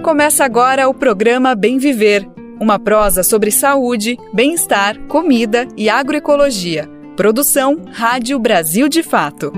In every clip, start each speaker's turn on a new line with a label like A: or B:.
A: Começa agora o programa Bem Viver, uma prosa sobre saúde, bem-estar, comida e agroecologia. Produção Rádio Brasil de Fato.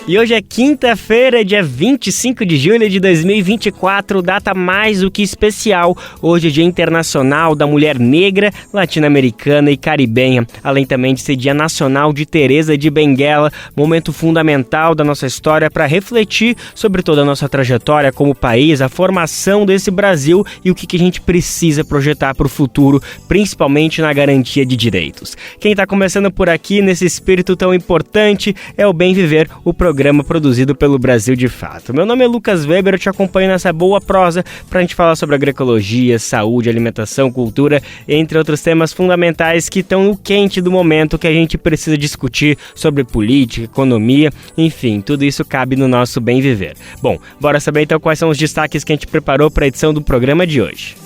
B: E hoje é quinta-feira, dia 25 de julho de 2024, data mais do que especial. Hoje é Dia Internacional da Mulher Negra, Latino-Americana e Caribenha, além também de ser Dia Nacional de Teresa de Benguela, momento fundamental da nossa história para refletir sobre toda a nossa trajetória como país, a formação desse Brasil e o que a gente precisa projetar para o futuro, principalmente na garantia de direitos. Quem está começando por aqui, nesse espírito tão importante, é o Bem Viver, o programa produzido pelo Brasil de Fato. Meu nome é Lucas Weber, eu te acompanho nessa boa prosa para a gente falar sobre agroecologia, saúde, alimentação, cultura, entre outros temas fundamentais que estão no quente do momento, que a gente precisa discutir sobre política, economia, enfim, tudo isso cabe no nosso Bem Viver. Bom, bora saber então quais são os destaques que a gente preparou para a edição do programa de hoje.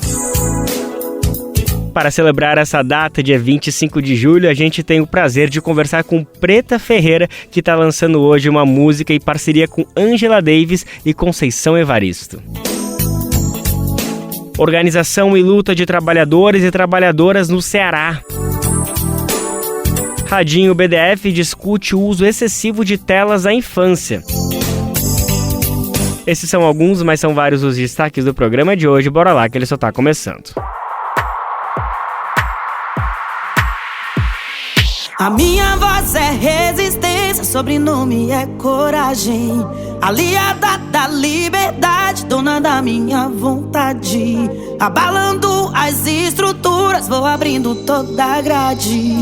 B: Para celebrar essa data, dia 25 de julho, a gente tem o prazer de conversar com Preta Ferreira, que está lançando hoje uma música em parceria com Angela Davis e Conceição Evaristo. Organização e luta de trabalhadores e trabalhadoras no Ceará. Radinho BDF discute o uso excessivo de telas à infância. Esses são alguns, mas são vários os destaques do programa de hoje. Bora lá que ele só está começando.
C: A minha voz é resistência, sobrenome é coragem. Aliada da liberdade, dona da minha vontade. Abalando as estruturas, vou abrindo toda a grade.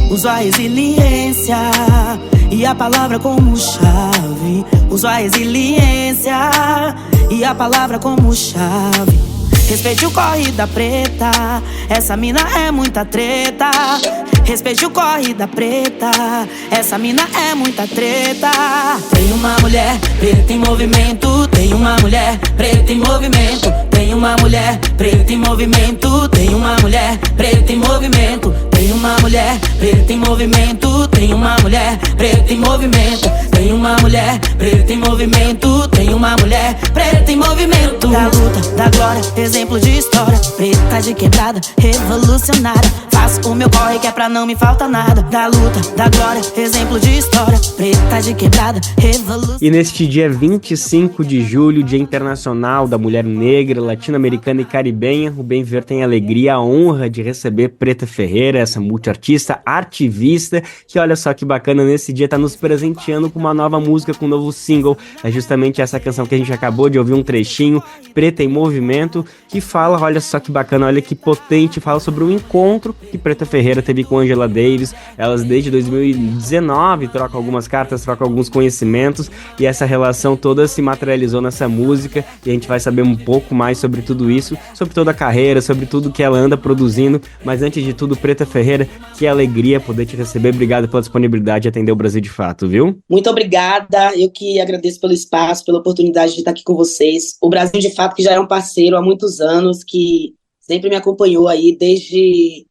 C: Uso a resiliência e a palavra como chave. Uso a resiliência e a palavra como chave. Respeite o corre da preta, essa mina é muita treta. Respeite o corre da preta, essa mina é muita treta. Tem uma mulher preta em movimento, tem uma mulher preta em movimento. Tem uma mulher preta em movimento, tem uma mulher preta em movimento. Tem uma mulher preta em movimento, tem uma mulher preta em movimento. Tem uma mulher preta em movimento, tem uma mulher preta em movimento. Da luta, da glória, exemplo de história. Preta de quebrada, revolucionária. Faço o meu corre que é pra não me falta nada. Da luta, da glória, exemplo de história. Preta de quebrada, revolucionária.
B: E neste dia 25 de julho, Dia Internacional da Mulher Negra, Latino-Americana e Caribenha, o Bem Viver tem a alegria, a honra de receber Preta Ferreira, essa multiartista, ativista, que olha só que bacana, nesse dia tá nos presenteando com uma nova música, com um novo single. É justamente essa canção que a gente acabou de ouvir um trechinho, Preta em Movimento, que fala, olha só que bacana, olha que potente, fala sobre um encontro que Preta Ferreira teve com Angela Davis. Elas desde 2019 trocam algumas cartas, trocam alguns conhecimentos, e essa relação toda se materializou nessa música, e a gente vai saber um pouco mais sobre tudo isso, sobre toda a carreira, sobre tudo que ela anda produzindo. Mas antes de tudo, Preta Ferreira, que alegria poder te receber. Obrigado pela disponibilidade de atender o Brasil de Fato, viu?
D: Muito obrigada, eu que agradeço pelo espaço, pela oportunidade de estar aqui com vocês. O Brasil de Fato, que já é um parceiro há muitos anos, que sempre me acompanhou aí desde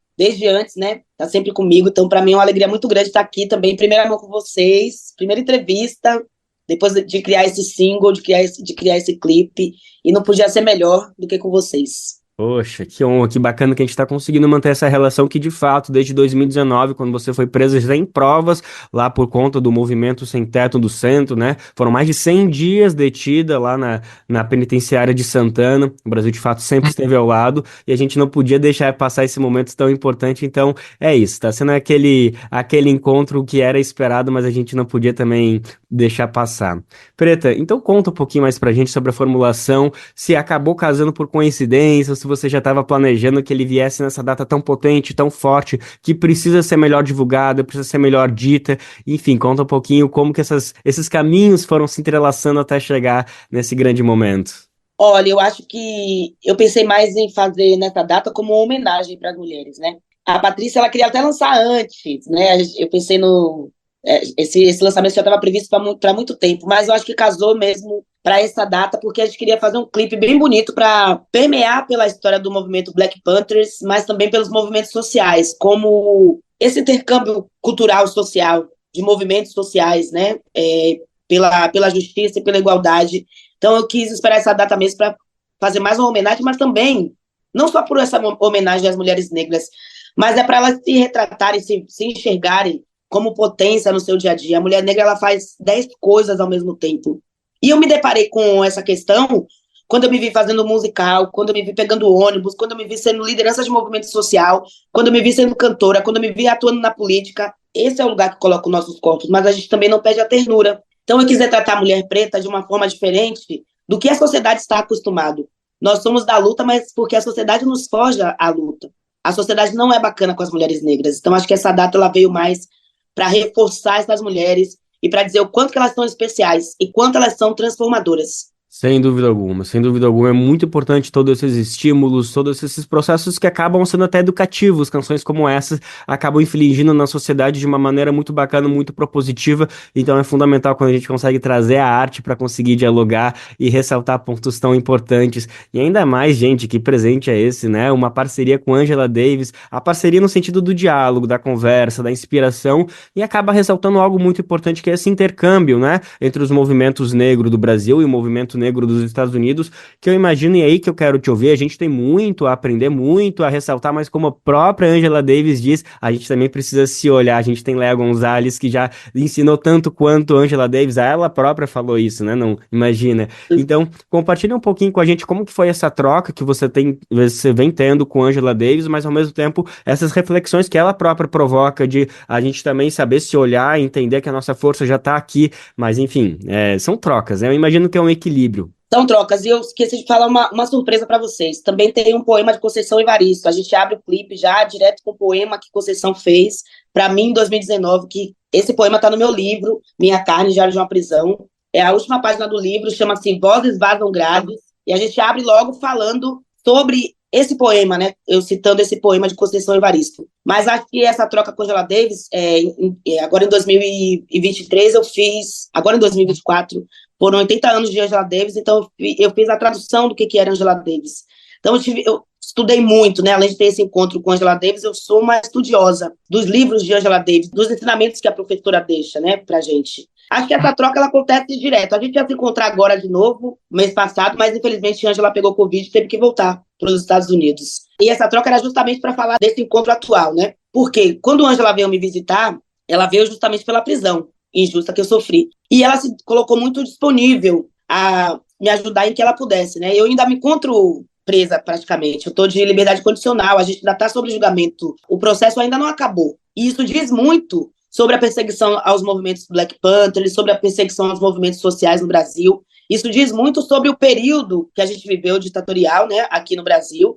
D: antes, né? Tá sempre comigo, então para mim é uma alegria muito grande estar aqui também, em primeira mão com vocês, primeira entrevista, depois de criar esse single, de criar esse clipe, e não podia ser melhor do que com vocês.
B: Poxa, que honra, que bacana que a gente está conseguindo manter essa relação que, de fato, desde 2019, quando você foi presa já em provas, lá por conta do movimento Sem Teto do Centro, né? Foram mais de 100 dias detida lá na penitenciária de Santana. O Brasil, de fato, sempre esteve ao lado e a gente não podia deixar passar esse momento tão importante. Então, é isso, tá sendo aquele encontro que era esperado, mas a gente não podia também deixar passar. Preta, então conta um pouquinho mais pra gente sobre a formulação, se acabou casando por coincidência, se você já estava planejando que ele viesse nessa data tão potente, tão forte, que precisa ser melhor divulgada, precisa ser melhor dita. Enfim, conta um pouquinho como que esses caminhos foram se entrelaçando até chegar nesse grande momento.
D: Olha, eu acho que eu pensei mais em fazer nessa data como uma homenagem para as mulheres, né? A Patrícia, ela queria até lançar antes, né? Eu pensei esse lançamento já estava previsto para muito tempo, mas eu acho que casou mesmo para essa data, porque a gente queria fazer um clipe bem bonito para permear pela história do movimento Black Panthers, mas também pelos movimentos sociais, como esse intercâmbio cultural social, de movimentos sociais, né? pela justiça e pela igualdade. Então eu quis esperar essa data mesmo para fazer mais uma homenagem, mas também, não só por essa homenagem às mulheres negras, mas é para elas se retratarem, se enxergarem como potência no seu dia a dia. A mulher negra, ela faz 10 coisas ao mesmo tempo. E eu me deparei com essa questão quando eu me vi fazendo musical, quando eu me vi pegando ônibus, quando eu me vi sendo liderança de movimento social, quando eu me vi sendo cantora, quando eu me vi atuando na política. Esse é o lugar que coloca os nossos corpos, mas a gente também não perde a ternura. Então eu quis retratar a mulher preta de uma forma diferente do que a sociedade está acostumado. Nós somos da luta, mas porque a sociedade nos forja a luta. A sociedade não é bacana com as mulheres negras. Então acho que essa data ela veio mais para reforçar essas mulheres e para dizer o quanto que elas são especiais e quanto elas são transformadoras.
B: Sem dúvida alguma, sem dúvida alguma. É muito importante todos esses estímulos, todos esses processos que acabam sendo até educativos. Canções como essas acabam infligindo na sociedade de uma maneira muito bacana, muito propositiva. Então é fundamental quando a gente consegue trazer a arte para conseguir dialogar e ressaltar pontos tão importantes. E ainda mais, gente, que presente é esse, né? Uma parceria com Angela Davis, a parceria no sentido do diálogo, da conversa, da inspiração, e acaba ressaltando algo muito importante que é esse intercâmbio, né? Entre os movimentos negros do Brasil e o movimento negro dos Estados Unidos, que eu imagino, e aí que eu quero te ouvir, a gente tem muito a aprender, muito a ressaltar, mas como a própria Angela Davis diz, a gente também precisa se olhar. A gente tem Léa Gonzalez, que já ensinou tanto quanto Angela Davis, ela própria falou isso, né? Não, imagina. Então, compartilha um pouquinho com a gente como que foi essa troca que você vem tendo com Angela Davis, mas ao mesmo tempo, essas reflexões que ela própria provoca de a gente também saber se olhar, entender que a nossa força já está aqui, mas enfim, são trocas, né? Eu imagino que é um equilíbrio.
D: São trocas, e eu esqueci de falar uma surpresa para vocês. Também tem um poema de Conceição Evaristo. A gente abre o clipe já direto com o poema que Conceição fez para mim em 2019, que esse poema está no meu livro, Minha Carne, Diário de uma Prisão. É a última página do livro, chama-se Vozes Vazam Grades, e a gente abre logo falando sobre esse poema, né? Eu citando esse poema de Conceição Evaristo. Mas acho que essa troca com Angela Davis, agora em 2023 eu fiz, agora em 2024, foram 80 anos de Angela Davis, então eu fiz a tradução do que era Angela Davis. Então eu estudei muito, né? Além de ter esse encontro com Angela Davis, eu sou uma estudiosa dos livros de Angela Davis, dos ensinamentos que a professora deixa, né, pra gente. Acho que essa troca ela acontece direto. A gente ia se encontrar agora de novo, mês passado, mas infelizmente Angela pegou Covid e teve que voltar para os Estados Unidos. E essa troca era justamente para falar desse encontro atual, né? Porque quando Angela veio me visitar, ela veio justamente pela prisão injusta que eu sofri. E ela se colocou muito disponível a me ajudar em que ela pudesse, né? Eu ainda me encontro presa praticamente. Eu estou de liberdade condicional, a gente ainda está sob julgamento. O processo ainda não acabou. E isso diz muito sobre a perseguição aos movimentos Black Panther, sobre a perseguição aos movimentos sociais no Brasil. Isso diz muito sobre o período que a gente viveu ditatorial, né, aqui no Brasil.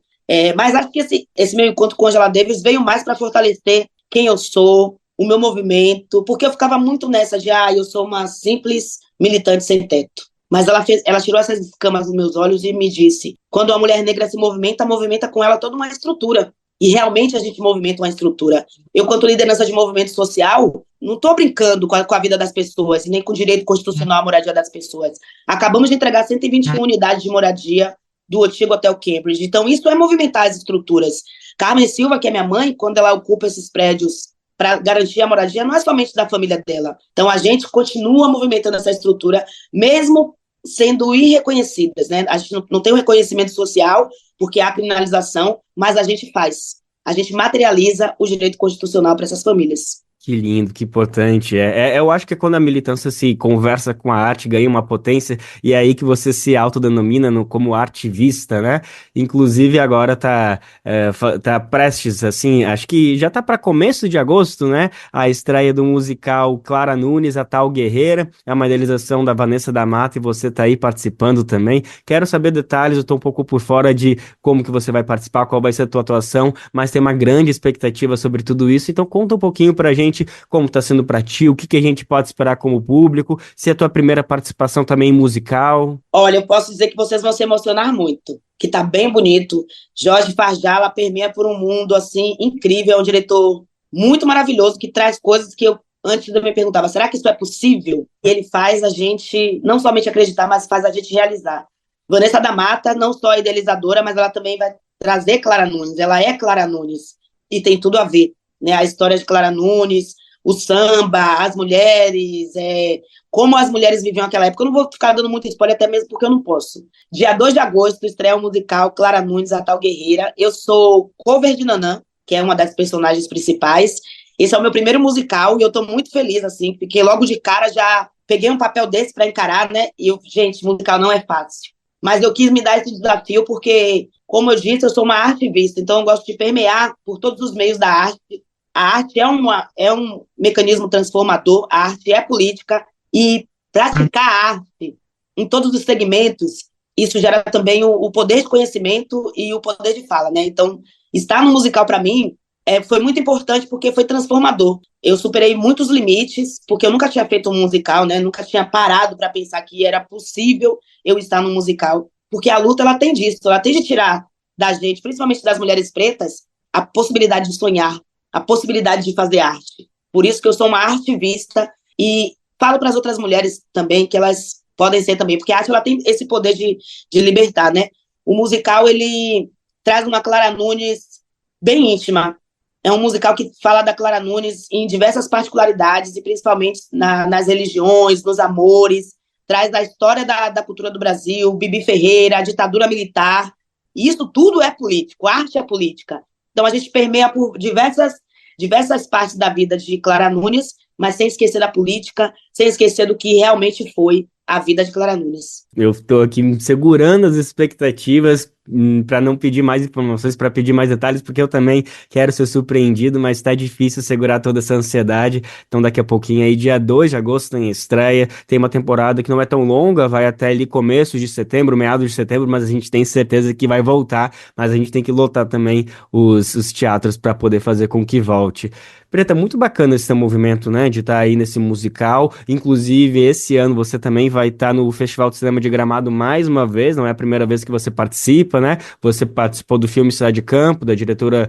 D: Mas acho que esse meu encontro com Angela Davis veio mais para fortalecer quem eu sou, o meu movimento, porque eu ficava muito nessa de, eu sou uma simples militante sem teto. Mas ela tirou essas escamas dos meus olhos e me disse, quando a mulher negra se movimenta com ela toda uma estrutura. E realmente a gente movimenta uma estrutura. Eu, quanto liderança de movimento social, não estou brincando com a vida das pessoas, nem com o direito constitucional à moradia das pessoas. Acabamos de entregar 121 unidades de moradia do antigo Hotel Cambridge. Então, isso é movimentar as estruturas. Carmen Silva, que é minha mãe, quando ela ocupa esses prédios para garantir a moradia, não é somente da família dela. Então, a gente continua movimentando essa estrutura, mesmo sendo irreconhecidas, né? A gente não tem o reconhecimento social, porque há criminalização, mas a gente faz. A gente materializa o direito constitucional para essas famílias.
B: Que lindo, que importante. Eu acho que é quando a militância se conversa com a arte, ganha uma potência, e é aí que você se autodenomina como artivista, né? Inclusive agora tá prestes, assim, acho que já tá para começo de agosto, né? A estreia do musical Clara Nunes, a Tal Guerreira, a idealização da Vanessa da Mata, e você tá aí participando também. Quero saber detalhes, eu tô um pouco por fora de como que você vai participar, qual vai ser a tua atuação, mas tem uma grande expectativa sobre tudo isso, então conta um pouquinho pra gente como está sendo para ti, o que a gente pode esperar como público, se é a tua primeira participação também musical.
D: Olha, eu posso dizer que vocês vão se emocionar muito, que tá bem bonito. Jorge Farjala permeia por um mundo, assim, incrível, é um diretor muito maravilhoso, que traz coisas que eu antes eu me perguntava, será que isso é possível? E ele faz a gente não somente acreditar, mas faz a gente realizar. Vanessa da Mata, não só é idealizadora, mas ela também vai trazer Clara Nunes, ela é Clara Nunes, e tem tudo a ver. Né, a história de Clara Nunes, o samba, as mulheres, como as mulheres viviam naquela época. Eu não vou ficar dando muito spoiler, até mesmo porque eu não posso. Dia 2 de agosto, estreia o musical Clara Nunes, a Tal Guerreira. Eu sou cover de Nanã, que é uma das personagens principais. Esse é o meu primeiro musical e eu tô muito feliz, assim, porque logo de cara já peguei um papel desse para encarar, né? E gente, musical não é fácil. Mas eu quis me dar esse desafio porque, como eu disse, eu sou uma artivista, então eu gosto de permear por todos os meios da arte. A arte é um mecanismo transformador, a arte é política, e praticar a arte em todos os segmentos, isso gera também o poder de conhecimento e o poder de fala, né? Então, estar no musical, para mim, foi muito importante porque foi transformador. Eu superei muitos limites, porque eu nunca tinha feito um musical, né? Nunca tinha parado para pensar que era possível eu estar no musical, porque a luta, ela tem disso, ela tem de tirar da gente, principalmente das mulheres pretas, a possibilidade de sonhar, a possibilidade de fazer arte. Por isso que eu sou uma artivista e falo para as outras mulheres também que elas podem ser também, porque a arte, ela tem esse poder de libertar, né? O musical, ele traz uma Clara Nunes bem íntima. É um musical que fala da Clara Nunes em diversas particularidades, e principalmente nas religiões, nos amores, traz a história da cultura do Brasil, Bibi Ferreira, a ditadura militar. E isso tudo é político, a arte é política. Então a gente permeia por diversas partes da vida de Clara Nunes, mas sem esquecer da política, sem esquecer do que realmente foi a vida de Clara Nunes.
B: Eu estou aqui segurando as expectativas para não pedir mais informações, para pedir mais detalhes, porque eu também quero ser surpreendido, mas está difícil segurar toda essa ansiedade. Então daqui a pouquinho aí, dia 2 de agosto tem estreia, tem uma temporada que não é tão longa, vai até ali começo de setembro, meados de setembro, mas a gente tem certeza que vai voltar, mas a gente tem que lotar também os teatros para poder fazer com que volte. Preta, muito bacana esse teu movimento, né, de estar aí nesse musical. Inclusive, esse ano você também vai estar no Festival de Cinema de Gramado mais uma vez, não é a primeira vez que você participa, né? Você participou do filme Cidade de Campo, da diretora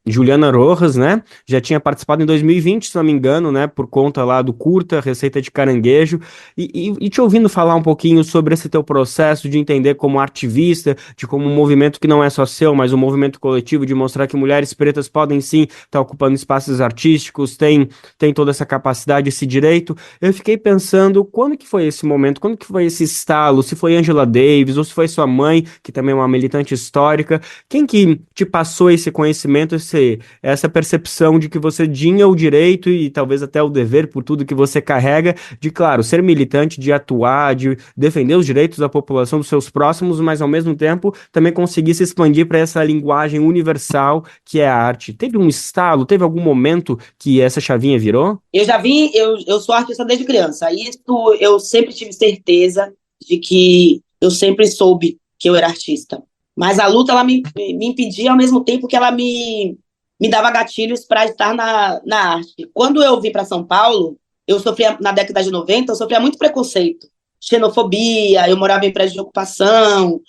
B: Juliana Rojas, né? Já tinha participado em 2020, se não me engano, né, por conta lá do curta Receita de Caranguejo. E te ouvindo falar um pouquinho sobre esse teu processo de entender como ativista, de como um movimento que não é só seu, mas um movimento coletivo, de mostrar que mulheres pretas podem sim estar ocupando espaços artísticos, tem toda essa capacidade, esse direito. Eu fiquei pensando, quando que foi esse momento, quando que foi esse estalo, se foi Angela Davis, ou se foi sua mãe, que também é uma militante histórica, quem que te passou esse conhecimento, essa percepção de que você tinha o direito e talvez até o dever, por tudo que você carrega, de, claro, ser militante, de atuar, de defender os direitos da população, dos seus próximos, mas ao mesmo tempo também conseguir se expandir para essa linguagem universal que é a arte. Teve um estalo, teve algum momento que essa chavinha virou?
D: Eu sou artista desde criança. Isso eu sempre tive certeza de que eu sempre soube que eu era artista. Mas a luta, ela me impedia ao mesmo tempo que ela me dava gatilhos para estar na arte. Quando eu vim para São Paulo, eu sofria, na década de 90, eu sofria muito preconceito, xenofobia, eu morava em prédio de ocupação,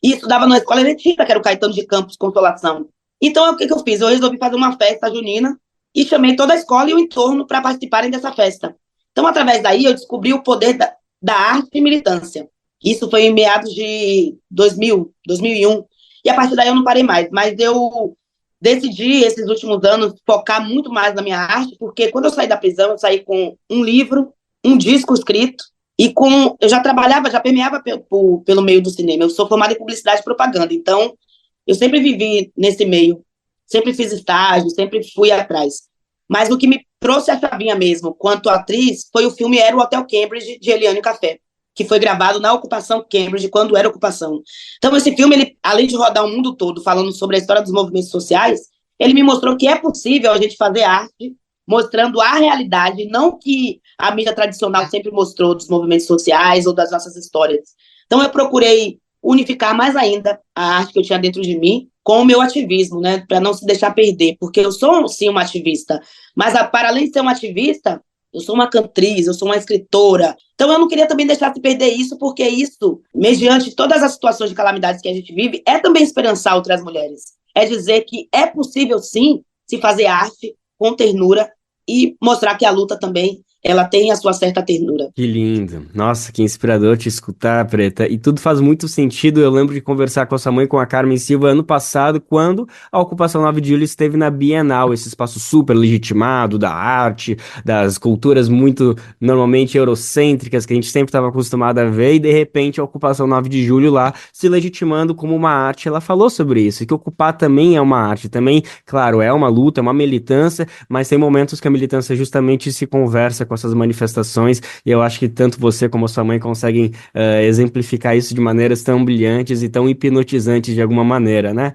D: e estudava numa escola eletiva, que era o Caetano de Campos Consolação. Então, o que eu fiz? Eu resolvi fazer uma festa junina e chamei toda a escola e o entorno para participarem dessa festa. Então, através daí, eu descobri o poder da arte e militância. Isso foi em meados de 2000, 2001. E a partir daí eu não parei mais. Mas eu decidi, esses últimos anos, focar muito mais na minha arte, porque quando eu saí da prisão, eu saí com um livro, um disco escrito, e eu já trabalhava, já permeava pelo meio do cinema. Eu sou formada em publicidade e propaganda, então eu sempre vivi nesse meio, sempre fiz estágio, sempre fui atrás. Mas o que me trouxe a chavinha mesmo, quanto atriz, foi o filme Era o Hotel Cambridge, de Eliane Café, que foi gravado na ocupação Cambridge, quando era ocupação. Então, esse filme, ele, além de rodar o mundo todo, falando sobre a história dos movimentos sociais, ele me mostrou que é possível a gente fazer arte, mostrando a realidade, não que a mídia tradicional sempre mostrou dos movimentos sociais ou das nossas histórias. Então, eu procurei unificar mais ainda a arte que eu tinha dentro de mim com o meu ativismo, né, para não se deixar perder, porque eu sou, sim, uma ativista, mas para além de ser uma ativista, eu sou uma cantriz, eu sou uma escritora, então eu não queria também deixar de perder isso, porque isso, mediante todas as situações de calamidades que a gente vive, é também esperançar outras mulheres, é dizer que é possível, sim, se fazer arte com ternura e mostrar que a luta também, ela tem a sua certa ternura.
B: Que lindo. Nossa, que inspirador te escutar, Preta. E tudo faz muito sentido. Eu lembro de conversar com a sua mãe, com a Carmen Silva, ano passado, quando a Ocupação 9 de Julho esteve na Bienal, esse espaço super legitimado da arte, das culturas muito, normalmente, eurocêntricas, que a gente sempre estava acostumado a ver, e de repente a Ocupação 9 de Julho lá se legitimando como uma arte. Ela falou sobre isso, e que ocupar também é uma arte. Também, claro, é uma luta, é uma militância, mas tem momentos que a militância justamente se conversa com essas manifestações, e eu acho que tanto você como a sua mãe conseguem exemplificar isso de maneiras tão brilhantes e tão hipnotizantes de alguma maneira, né?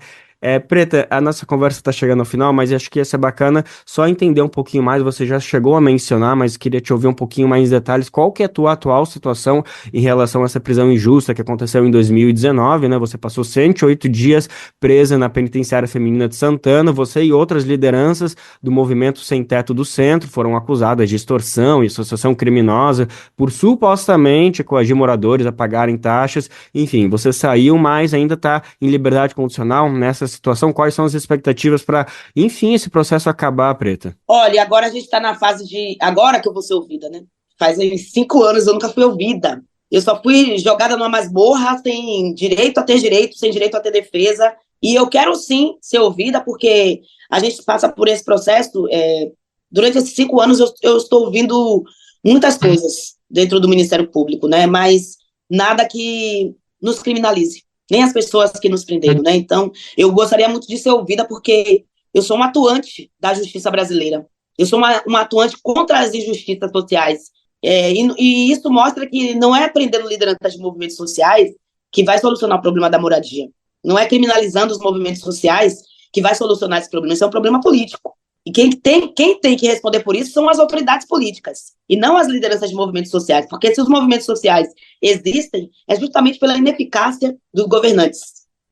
B: Preta, a nossa conversa está chegando ao final, mas acho que ia ser bacana só entender um pouquinho mais. Você já chegou a mencionar, mas queria te ouvir um pouquinho mais em detalhes. Qual que é a tua atual situação em relação a essa prisão injusta que aconteceu em 2019, né? Você passou 108 dias presa na penitenciária feminina de Santana. Você e outras lideranças do movimento Sem Teto do Centro foram acusadas de extorsão e associação criminosa por supostamente coagir moradores a pagarem taxas. Enfim, você saiu, mas ainda está em liberdade condicional nessa situação. Quais são as expectativas para, enfim, esse processo acabar, Preta?
D: Olha, agora a gente está na fase de... Agora que eu vou ser ouvida, né? Faz 5 anos eu nunca fui ouvida. Eu só fui jogada numa masmorra sem direito a ter direito, sem direito a ter defesa. E eu quero, sim, ser ouvida, porque a gente passa por esse processo. Durante esses 5 anos eu estou ouvindo muitas coisas dentro do Ministério Público, né? Mas nada que nos criminalize. Nem as pessoas que nos prenderam, né? Então, eu gostaria muito de ser ouvida, porque eu sou uma atuante da justiça brasileira. Eu sou uma atuante contra as injustiças sociais. E isso mostra que não é prendendo lideranças de movimentos sociais que vai solucionar o problema da moradia. Não é criminalizando os movimentos sociais que vai solucionar esse problema. Isso é um problema político. E quem tem que responder por isso são as autoridades políticas, e não as lideranças de movimentos sociais, porque se os movimentos sociais existem, é justamente pela ineficácia dos governantes.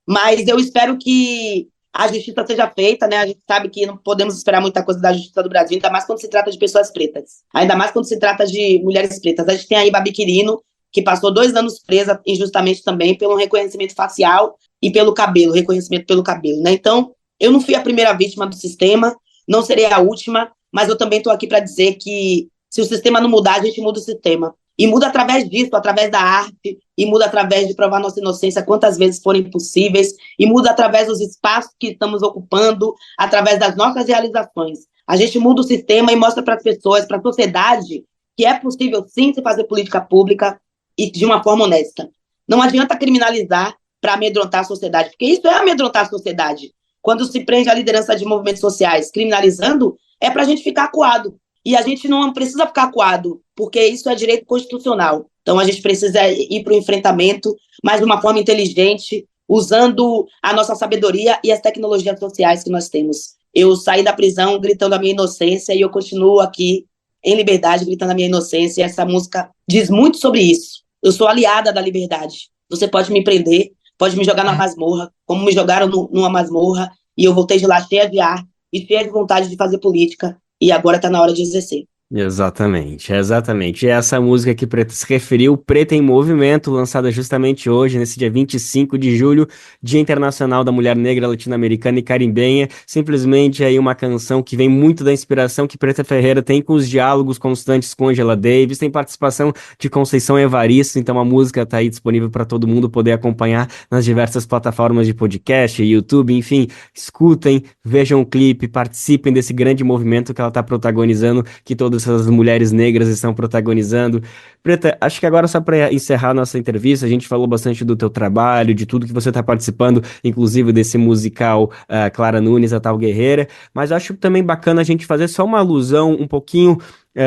D: Mas eu espero que a justiça seja feita, né? A gente sabe que não podemos esperar muita coisa da justiça do Brasil, ainda mais quando se trata de pessoas pretas, ainda mais quando se trata de mulheres pretas. A gente tem aí Babi Quirino, que passou 2 anos presa injustamente também pelo reconhecimento facial e pelo cabelo, reconhecimento pelo cabelo, né? Então, eu não fui a primeira vítima do sistema, não serei a última, mas eu também estou aqui para dizer que se o sistema não mudar, a gente muda o sistema. E muda através disso, através da arte, e muda através de provar nossa inocência quantas vezes forem possíveis, e muda através dos espaços que estamos ocupando, através das nossas realizações. A gente muda o sistema e mostra para as pessoas, para a sociedade, que é possível sim se fazer política pública e de uma forma honesta. Não adianta criminalizar para amedrontar a sociedade, porque isso é amedrontar a sociedade. Quando se prende a liderança de movimentos sociais criminalizando, é para a gente ficar acuado. E a gente não precisa ficar acuado, porque isso é direito constitucional. Então a gente precisa ir para o enfrentamento, mas de uma forma inteligente, usando a nossa sabedoria e as tecnologias sociais que nós temos. Eu saí da prisão gritando a minha inocência, e eu continuo aqui em liberdade gritando a minha inocência. E essa música diz muito sobre isso. Eu sou aliada da liberdade. Você pode me prender, pode me jogar na masmorra, como me jogaram numa masmorra, e eu voltei de lá cheia de ar e cheia de vontade de fazer política, e agora está na hora de exercer.
B: Exatamente, exatamente. E essa música que Preta se referiu, Preta em Movimento, lançada justamente hoje, nesse dia 25 de julho, Dia Internacional da Mulher Negra, Latino-Americana e Caribenha. Simplesmente aí uma canção que vem muito da inspiração que Preta Ferreira tem com os diálogos constantes com Angela Davis, tem participação de Conceição Evaristo, então a música está aí disponível para todo mundo poder acompanhar nas diversas plataformas de podcast, YouTube, enfim, escutem, vejam o clipe, participem desse grande movimento que ela está protagonizando, que todas essas mulheres negras estão protagonizando. Preta, acho que agora só para encerrar nossa entrevista, a gente falou bastante do teu trabalho, de tudo que você está participando, inclusive desse musical Clara Nunes, a Tal Guerreira, mas acho também bacana a gente fazer só uma alusão um pouquinho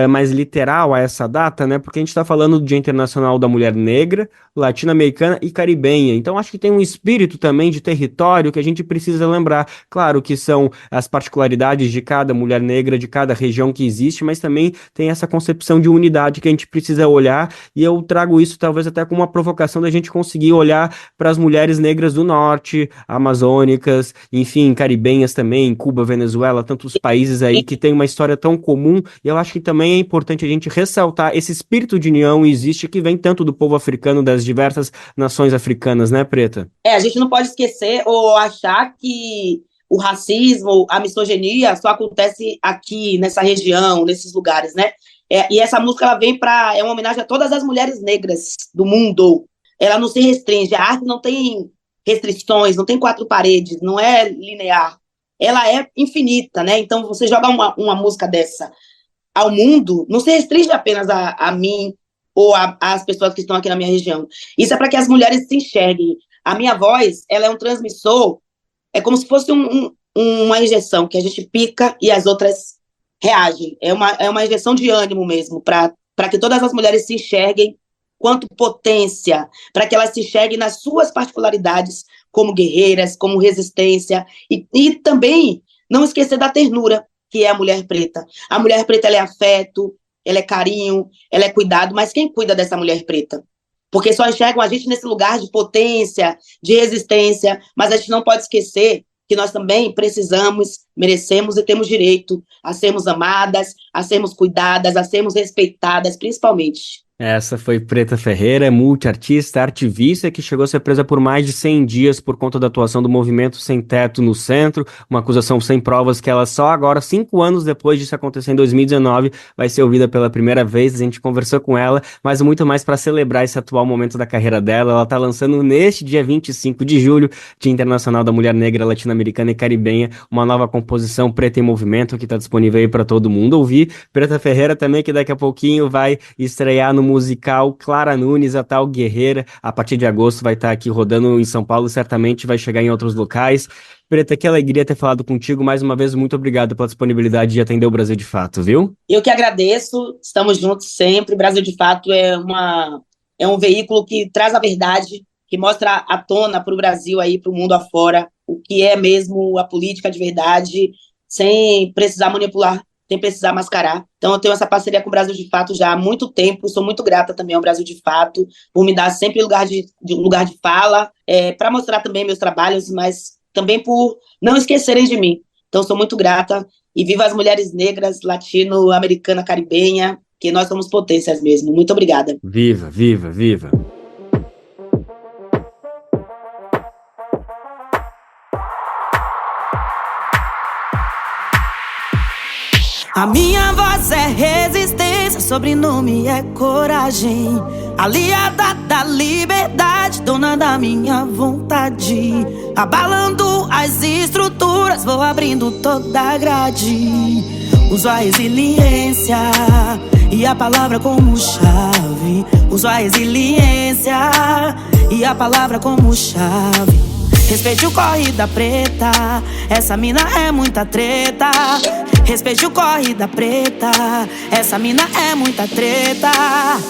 B: mais literal a essa data, né? Porque a gente está falando do Dia Internacional da Mulher Negra, Latino-Americana e Caribenha. Então acho que tem um espírito também de território que a gente precisa lembrar. Claro que são as particularidades de cada mulher negra, de cada região que existe, mas também tem essa concepção de unidade que a gente precisa olhar, e eu trago isso talvez até como uma provocação da gente conseguir olhar para as mulheres negras do norte, amazônicas, enfim, caribenhas também, Cuba, Venezuela, tantos países aí que tem uma história tão comum, e eu acho que também é importante a gente ressaltar esse espírito de união existe, que vem tanto do povo africano, das diversas nações africanas, né, Preta?
D: A gente não pode esquecer ou achar que o racismo, a misoginia só acontece aqui, nessa região, nesses lugares, né? E essa música ela vem é uma homenagem a todas as mulheres negras do mundo. Ela não se restringe, a arte não tem restrições, não tem 4 paredes, não é linear. Ela é infinita, né? Então, você joga uma música dessa ao mundo, não se restringe apenas a mim ou às pessoas que estão aqui na minha região. Isso é para que as mulheres se enxerguem. A minha voz, ela é um transmissor, é como se fosse uma injeção, que a gente pica e as outras reagem. É uma injeção de ânimo mesmo, para que todas as mulheres se enxerguem quanto potência, para que elas se enxerguem nas suas particularidades como guerreiras, como resistência, e também não esquecer da ternura, que é a mulher preta. A mulher preta, ela é afeto, ela é carinho, ela é cuidado, mas quem cuida dessa mulher preta? Porque só enxergam a gente nesse lugar de potência, de resistência, mas a gente não pode esquecer que nós também precisamos, merecemos e temos direito a sermos amadas, a sermos cuidadas, a sermos respeitadas, principalmente.
B: Essa foi Preta Ferreira, multiartista, ativista, que chegou a ser presa por mais de 100 dias por conta da atuação do Movimento Sem Teto no centro, uma acusação sem provas que ela só agora, 5 anos depois disso acontecer em 2019, vai ser ouvida pela primeira vez. A gente conversou com ela, mas muito mais para celebrar esse atual momento da carreira dela. Ela está lançando neste dia 25 de julho, Dia Internacional da Mulher Negra, Latino-Americana e Caribenha, uma nova composição, Preta em Movimento, que está disponível aí para todo mundo ouvir. Preta Ferreira também, que daqui a pouquinho vai estrear no musical Clara Nunes, a tal guerreira. A partir de agosto vai estar aqui rodando em São Paulo, certamente vai chegar em outros locais. Preta, que alegria ter falado contigo. Mais uma vez, muito obrigado pela disponibilidade de atender o Brasil de Fato, viu?
D: Eu que agradeço, estamos juntos sempre. Brasil de Fato é um veículo que traz a verdade, que mostra à tona para o Brasil, para o mundo afora, o que é mesmo a política de verdade, sem precisar manipular, sem precisar mascarar. Então eu tenho essa parceria com o Brasil de Fato já há muito tempo, sou muito grata também ao Brasil de Fato, por me dar sempre lugar de fala, para mostrar também meus trabalhos, mas também por não esquecerem de mim. Então sou muito grata, e viva as mulheres negras, latino-americana, caribenha, que nós somos potências mesmo. Muito obrigada.
B: Viva, viva, viva.
C: A minha voz é resistência, sobrenome é coragem, aliada da liberdade, dona da minha vontade. Abalando as estruturas, vou abrindo toda a grade. Uso a resiliência e a palavra como chave. Uso a resiliência e a palavra como chave. Respeite o corre da preta, essa mina é muita treta. Respeite o corre da preta, essa mina é muita treta.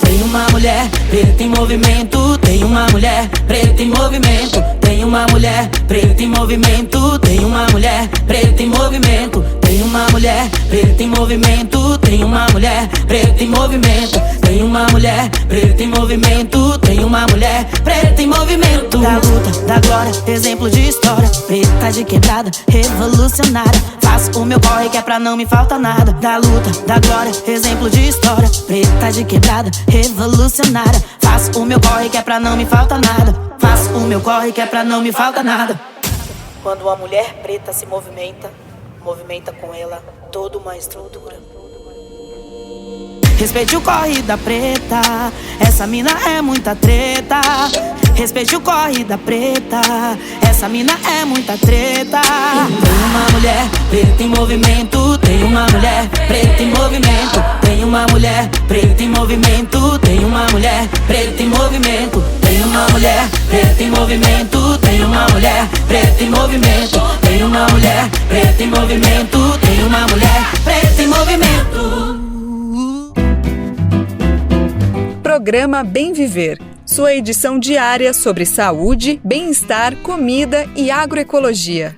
C: Tem uma mulher preta em movimento, tem uma mulher preta em movimento. Tem uma mulher preta em movimento, tem uma mulher preta em movimento. Tem uma mulher preta em movimento, tem uma mulher preta em movimento. Tem uma mulher preta em movimento, tem uma mulher preta em movimento. Da luta, da glória, exemplo de história, preta de quebrada, revolucionária. Faço o meu corre que é pra não me falta nada. Da luta, da glória, exemplo de história, preta de quebrada, revolucionária. Faço o meu corre que é pra não me falta nada. Faço o meu corre que é pra não me falta nada. Quando uma mulher preta se movimenta, movimenta com ela toda uma estrutura. Respeite o corre da preta, essa mina é muita treta. Respeite o corre da preta, essa mina é muita treta. Tem uma mulher preta em movimento, tem uma mulher preta em movimento. Tem uma mulher preta em movimento, tem uma mulher preta em movimento. Tem uma mulher preta em movimento, tem uma mulher preta em movimento. Tem uma mulher preta em movimento, tem uma mulher preta em movimento.
A: Programa Bem Viver, sua edição diária sobre saúde, bem-estar, comida e agroecologia.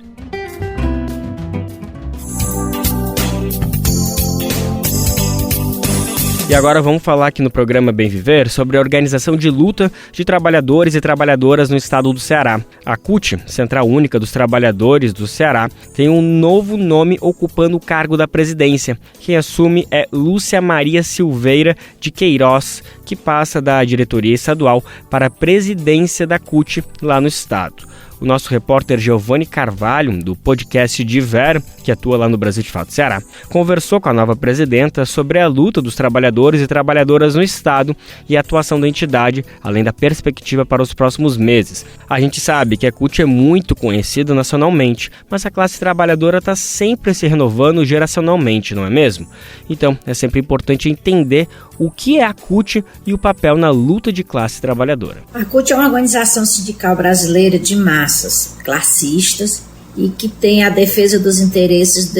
B: E agora vamos falar aqui no programa Bem Viver sobre a organização de luta de trabalhadores e trabalhadoras no estado do Ceará. A CUT, Central Única dos Trabalhadores do Ceará, tem um novo nome ocupando o cargo da presidência. Quem assume é Lúcia Maria Silveira de Queiroz, que passa da diretoria estadual para a presidência da CUT lá no estado. o nosso repórter Giovanni Carvalho, do podcast Diver, que atua lá no Brasil de Fato Ceará, conversou com a nova presidenta sobre a luta dos trabalhadores e trabalhadoras no Estado e a atuação da entidade, além da perspectiva para os próximos meses. A gente sabe que a CUT é muito conhecida nacionalmente, mas a classe trabalhadora está sempre se renovando geracionalmente, não é mesmo? Então, é sempre importante entender o que é a CUT e o papel na luta de classe trabalhadora.
E: A CUT é uma organização sindical brasileira de massas classistas e que tem a defesa dos interesses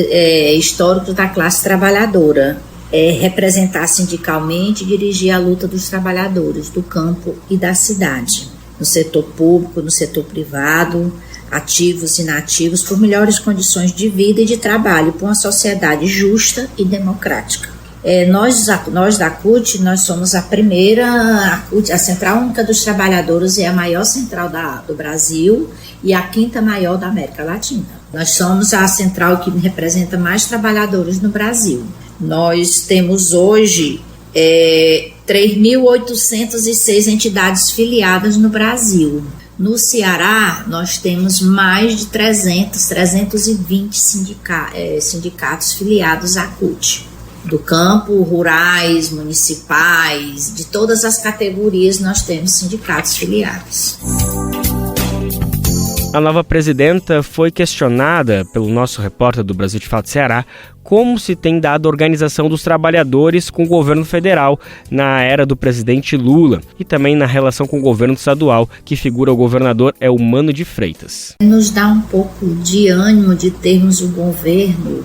E: históricos da classe trabalhadora, representar sindicalmente e dirigir a luta dos trabalhadores do campo e da cidade, no setor público, no setor privado, ativos e inativos, por melhores condições de vida e de trabalho, por uma sociedade justa e democrática. Nós da CUT, nós somos a primeira, a Central Única dos Trabalhadores é a maior central do Brasil e a quinta maior da América Latina. Nós somos a central que representa mais trabalhadores no Brasil. Nós temos hoje 3.806 entidades filiadas no Brasil. No Ceará, nós temos mais de 320 sindicatos filiados à CUT. Do campo, rurais, municipais, de todas as categorias nós temos sindicatos filiados.
B: A nova presidenta foi questionada pelo nosso repórter do Brasil de Fato Ceará como se tem dado a organização dos trabalhadores com o governo federal na era do presidente Lula e também na relação com o governo estadual, que figura o governador Eumano de Freitas.
E: Nos dá um pouco de ânimo de termos um governo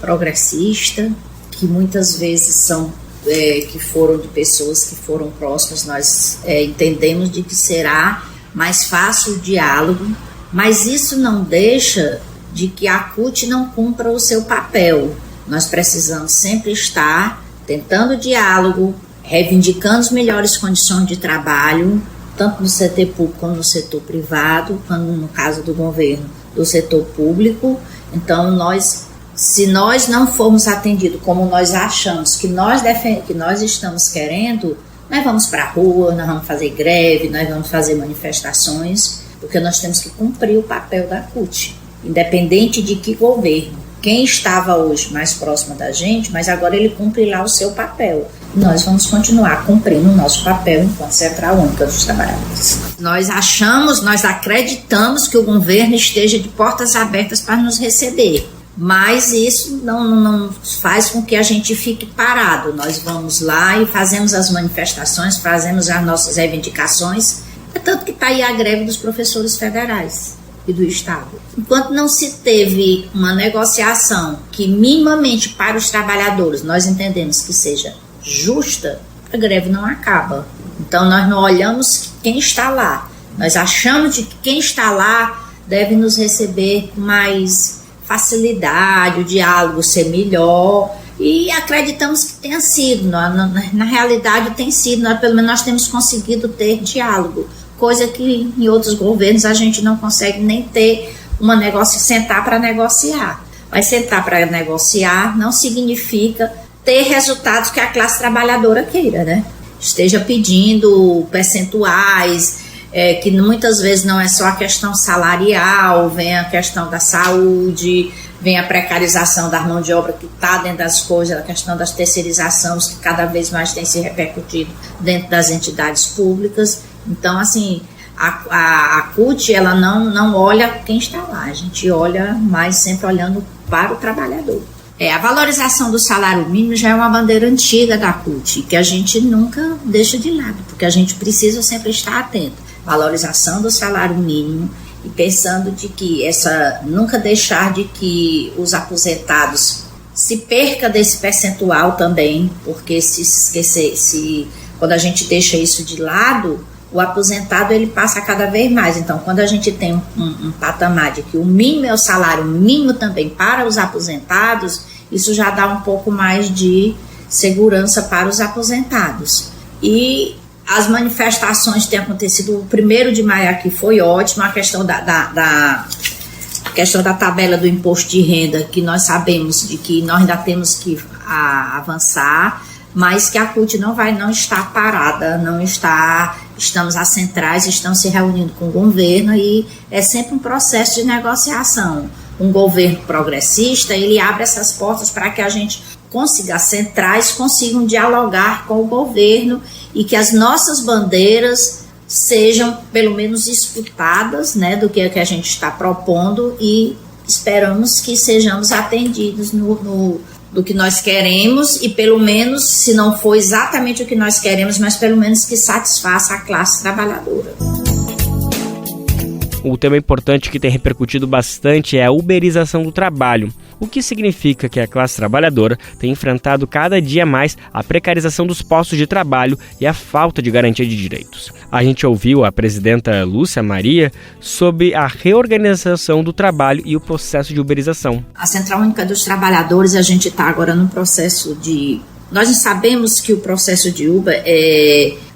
E: progressista, que muitas vezes são que foram de pessoas que foram próximas. Nós entendemos de que será mais fácil o diálogo, mas isso não deixa de que a CUT não cumpra o seu papel. Nós precisamos sempre estar tentando diálogo, reivindicando as melhores condições de trabalho, tanto no setor público como no setor privado, quando no caso do governo, do setor público. Então, se nós não formos atendidos como nós achamos que nós estamos querendo, nós vamos para a rua, nós vamos fazer greve, nós vamos fazer manifestações, porque nós temos que cumprir o papel da CUT, independente de que governo. Quem estava hoje mais próximo da gente, mas agora ele cumpre lá o seu papel. Nós vamos continuar cumprindo o nosso papel enquanto Central Única dos Trabalhadores. Nós acreditamos que o governo esteja de portas abertas para nos receber. Mas isso não faz com que a gente fique parado. Nós vamos lá e fazemos as manifestações, fazemos as nossas reivindicações. É tanto que está aí a greve dos professores federais e do Estado. Enquanto não se teve uma negociação que minimamente para os trabalhadores nós entendemos que seja justa, a greve não acaba. Então nós não olhamos quem está lá. Nós achamos que quem está lá deve nos receber com mais facilidade, o diálogo ser melhor, e acreditamos que tenha sido, na realidade tem sido, pelo menos nós temos conseguido ter diálogo, coisa que em outros governos a gente não consegue nem ter sentar para negociar. Mas sentar para negociar não significa ter resultados que a classe trabalhadora queira, né? Esteja pedindo percentuais, que muitas vezes não é só a questão salarial, vem a questão da saúde, vem a precarização da mão de obra que está dentro das coisas, a questão das terceirizações que cada vez mais tem se repercutido dentro das entidades públicas. Então, assim, a CUT, ela não olha quem está lá, a gente olha mais sempre olhando para o trabalhador. A valorização do salário mínimo já é uma bandeira antiga da CUT, que a gente nunca deixa de lado, porque a gente precisa sempre estar atento. Valorização do salário mínimo e pensando de que nunca deixar de que os aposentados se perca desse percentual também, porque se esquecer, quando a gente deixa isso de lado, o aposentado ele passa cada vez mais. Então, quando a gente tem um patamar de que o mínimo é o salário mínimo também para os aposentados, isso já dá um pouco mais de segurança para os aposentados. E as manifestações têm acontecido, o 1º de maio aqui foi ótimo, a questão da tabela do imposto de renda, que nós sabemos de que nós ainda temos que avançar, mas que a CUT não está parada, não está as centrais estão se reunindo com o governo e é sempre um processo de negociação. Um governo progressista, ele abre essas portas para que a gente as centrais consigam dialogar com o governo e que as nossas bandeiras sejam pelo menos escutadas, né, do que a gente está propondo, e esperamos que sejamos atendidos do que nós queremos, e pelo menos, se não for exatamente o que nós queremos, mas pelo menos que satisfaça a classe trabalhadora.
B: O tema importante que tem repercutido bastante é a uberização do trabalho, o que significa que a classe trabalhadora tem enfrentado cada dia mais a precarização dos postos de trabalho e a falta de garantia de direitos. A gente ouviu a presidenta Lúcia Maria sobre a reorganização do trabalho e o processo de uberização.
E: A Central Única dos Trabalhadores, a gente está agora no processo de... Nós sabemos que o processo de Uber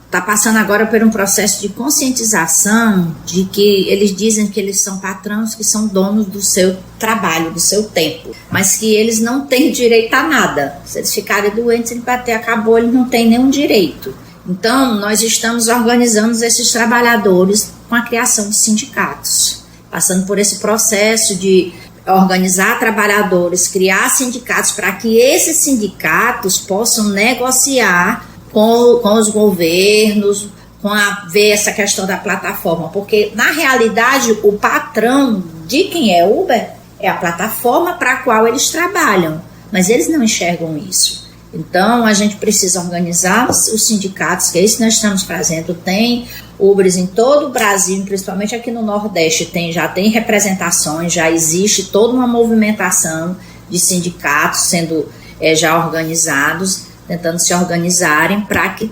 E: está passando agora por um processo de conscientização de que eles dizem que eles são patrões, que são donos do seu trabalho, do seu tempo, mas que eles não têm direito a nada. Se eles ficarem doentes, ele bater, acabou, eles não têm nenhum direito. Então, nós estamos organizando esses trabalhadores com a criação de sindicatos, passando por esse processo de organizar trabalhadores, criar sindicatos para que esses sindicatos possam negociar com os governos, ver essa questão da plataforma, porque na realidade o patrão de quem é Uber é a plataforma para a qual eles trabalham, mas eles não enxergam isso. Então a gente precisa organizar os sindicatos, que é isso que nós estamos fazendo. Tem Ubers em todo o Brasil, principalmente aqui no Nordeste, já tem representações, já existe toda uma movimentação de sindicatos sendo já organizados, tentando se organizarem para que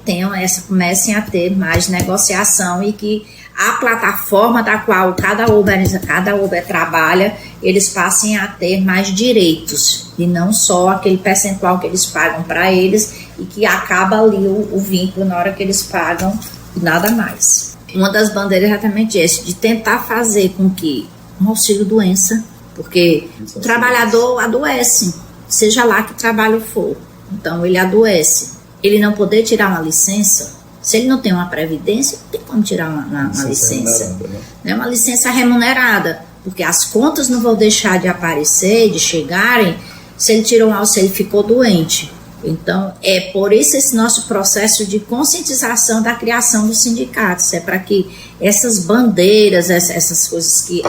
E: comecem a ter mais negociação e que a plataforma da qual cada Uber trabalha, eles passem a ter mais direitos e não só aquele percentual que eles pagam para eles e que acaba ali o vínculo na hora que eles pagam e nada mais. Uma das bandeiras é exatamente essa, de tentar fazer com que um auxílio-doença, porque o trabalhador adoece, seja lá que trabalho for. Então ele adoece, ele não poder tirar uma licença, se ele não tem uma previdência, não tem como tirar uma licença. Né? Uma licença remunerada, porque as contas não vão deixar de aparecer, de chegarem, se ele tirou um auxílio, ele ficou doente. Então é por isso esse nosso processo de conscientização da criação dos sindicatos, é para que essas bandeiras, essas coisas que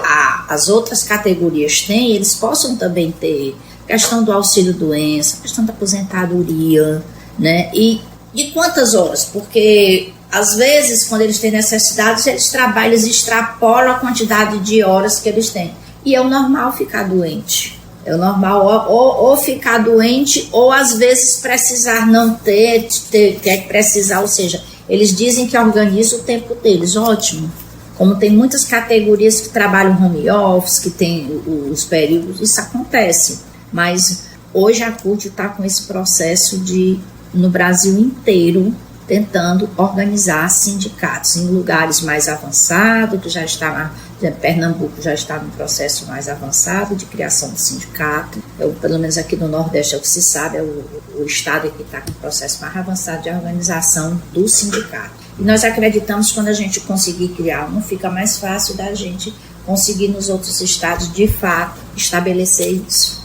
E: as outras categorias têm, eles possam também ter. Questão do auxílio-doença, questão da aposentadoria, né? E de quantas horas? Porque, às vezes, quando eles têm necessidades, eles extrapolam a quantidade de horas que eles têm. E é o normal ficar doente. É o normal ou ficar doente, ou, às vezes, precisar não ter precisar, ou seja, eles dizem que organizam o tempo deles, ótimo. Como tem muitas categorias que trabalham home office, que tem os períodos, isso acontece. Mas hoje a CUT está com esse processo no Brasil inteiro, tentando organizar sindicatos em lugares mais avançados, que já está, Pernambuco já está no processo mais avançado de criação de sindicato. Pelo menos aqui no Nordeste, é o que se sabe, é o estado que está com o processo mais avançado de organização do sindicato. E nós acreditamos que quando a gente conseguir criar fica mais fácil da gente conseguir nos outros estados, de fato, estabelecer isso.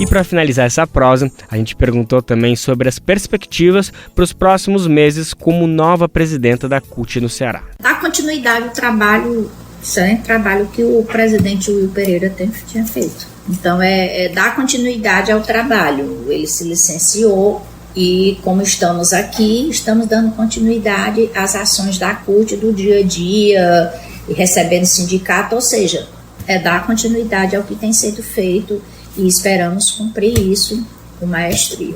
B: E para finalizar essa prosa, a gente perguntou também sobre as perspectivas para os próximos meses como nova presidenta da CUT no Ceará.
E: Dar continuidade ao trabalho, excelente trabalho que o presidente Will Pereira tinha feito. Então, dar continuidade ao trabalho. Ele se licenciou e, como estamos aqui, estamos dando continuidade às ações da CUT do dia a dia e recebendo sindicato, ou seja, dar continuidade ao que tem sido feito e esperamos cumprir isso com maestria.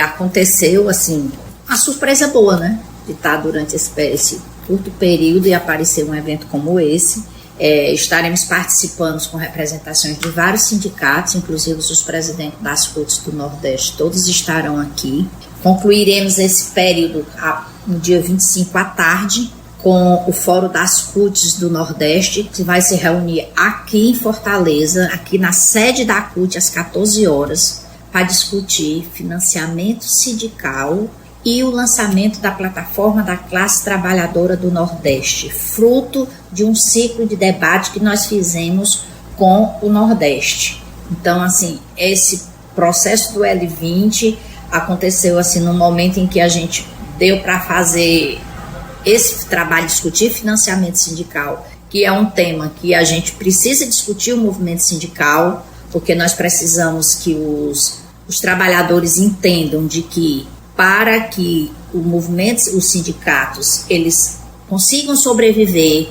E: Aconteceu, assim, uma surpresa boa, né? De estar durante esse curto período e aparecer um evento como esse. Estaremos participando com representações de vários sindicatos, inclusive os presidentes das CUTs do Nordeste, todos estarão aqui. Concluiremos esse período no dia 25 à tarde, com o Fórum das CUTs do Nordeste, que vai se reunir aqui em Fortaleza, aqui na sede da CUT, às 14 horas, para discutir financiamento sindical e o lançamento da plataforma da classe trabalhadora do Nordeste, fruto de um ciclo de debate que nós fizemos com o Nordeste. Então, assim, esse processo do L20 aconteceu assim no momento em que a gente deu para fazer esse trabalho, discutir financiamento sindical, que é um tema que a gente precisa discutir o movimento sindical, porque nós precisamos que os trabalhadores entendam de que para que o movimento, os sindicatos, eles consigam sobreviver,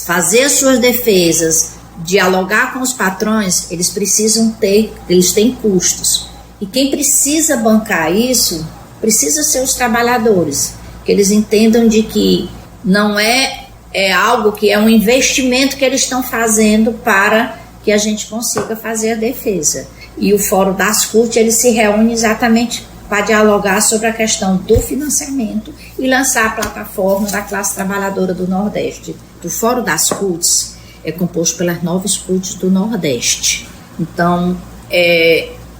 E: fazer as suas defesas, dialogar com os patrões, eles têm custos. E quem precisa bancar isso, precisa ser os trabalhadores, que eles entendam de que não é algo que é um investimento que eles estão fazendo para que a gente consiga fazer a defesa. E o Fórum das CUT, ele se reúne exatamente para dialogar sobre a questão do financiamento e lançar a plataforma da classe trabalhadora do Nordeste. O Fórum das CUTs é composto pelas 9 CUTs do Nordeste. Então,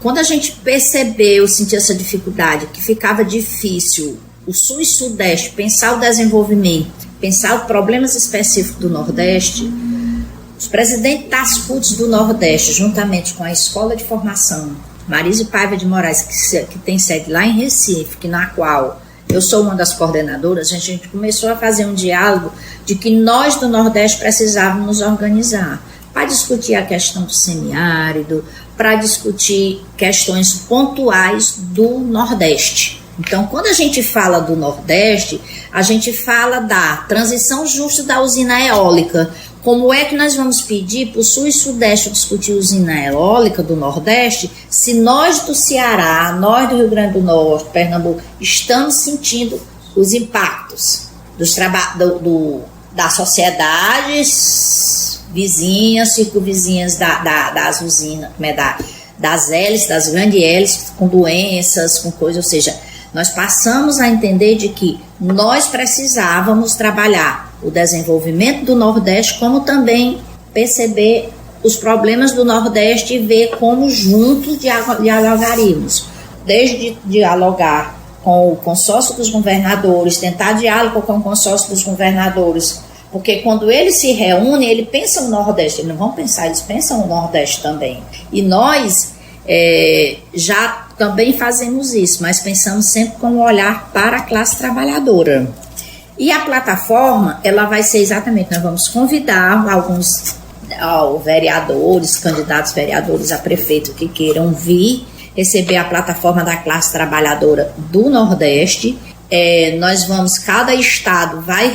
E: quando a gente percebeu, sentiu essa dificuldade, que ficava difícil o Sul e Sudeste pensar o desenvolvimento, pensar os problemas específicos do Nordeste, os presidentes das CUTs do Nordeste, juntamente com a Escola de Formação Marise Paiva de Moraes, que tem sede lá em Recife, na qual eu sou uma das coordenadoras, a gente começou a fazer um diálogo de que nós do Nordeste precisávamos nos organizar para discutir a questão do semiárido, para discutir questões pontuais do Nordeste. Então, quando a gente fala do Nordeste, a gente fala da transição justa da usina eólica. Como é que nós vamos pedir para o Sul e Sudeste discutir a usina eólica do Nordeste, se nós do Ceará, nós do Rio Grande do Norte, Pernambuco, estamos sentindo os impactos das sociedades vizinhas, circunvizinhas das usinas, das hélices, das grandes hélices, com doenças, com coisas, ou seja, nós passamos a entender de que nós precisávamos trabalhar o desenvolvimento do Nordeste, como também perceber os problemas do Nordeste e ver como juntos dialogaríamos. Desde dialogar com o consórcio dos governadores, tentar diálogo com o consórcio dos governadores, porque quando eles se reúnem, eles pensam o Nordeste, eles não vão pensar, eles pensam o Nordeste também. E nós já também fazemos isso, mas pensamos sempre com um olhar para a classe trabalhadora. E a plataforma, ela vai ser exatamente, nós vamos convidar alguns vereadores, candidatos vereadores a prefeito que queiram vir receber a plataforma da classe trabalhadora do Nordeste. Nós vamos, cada estado vai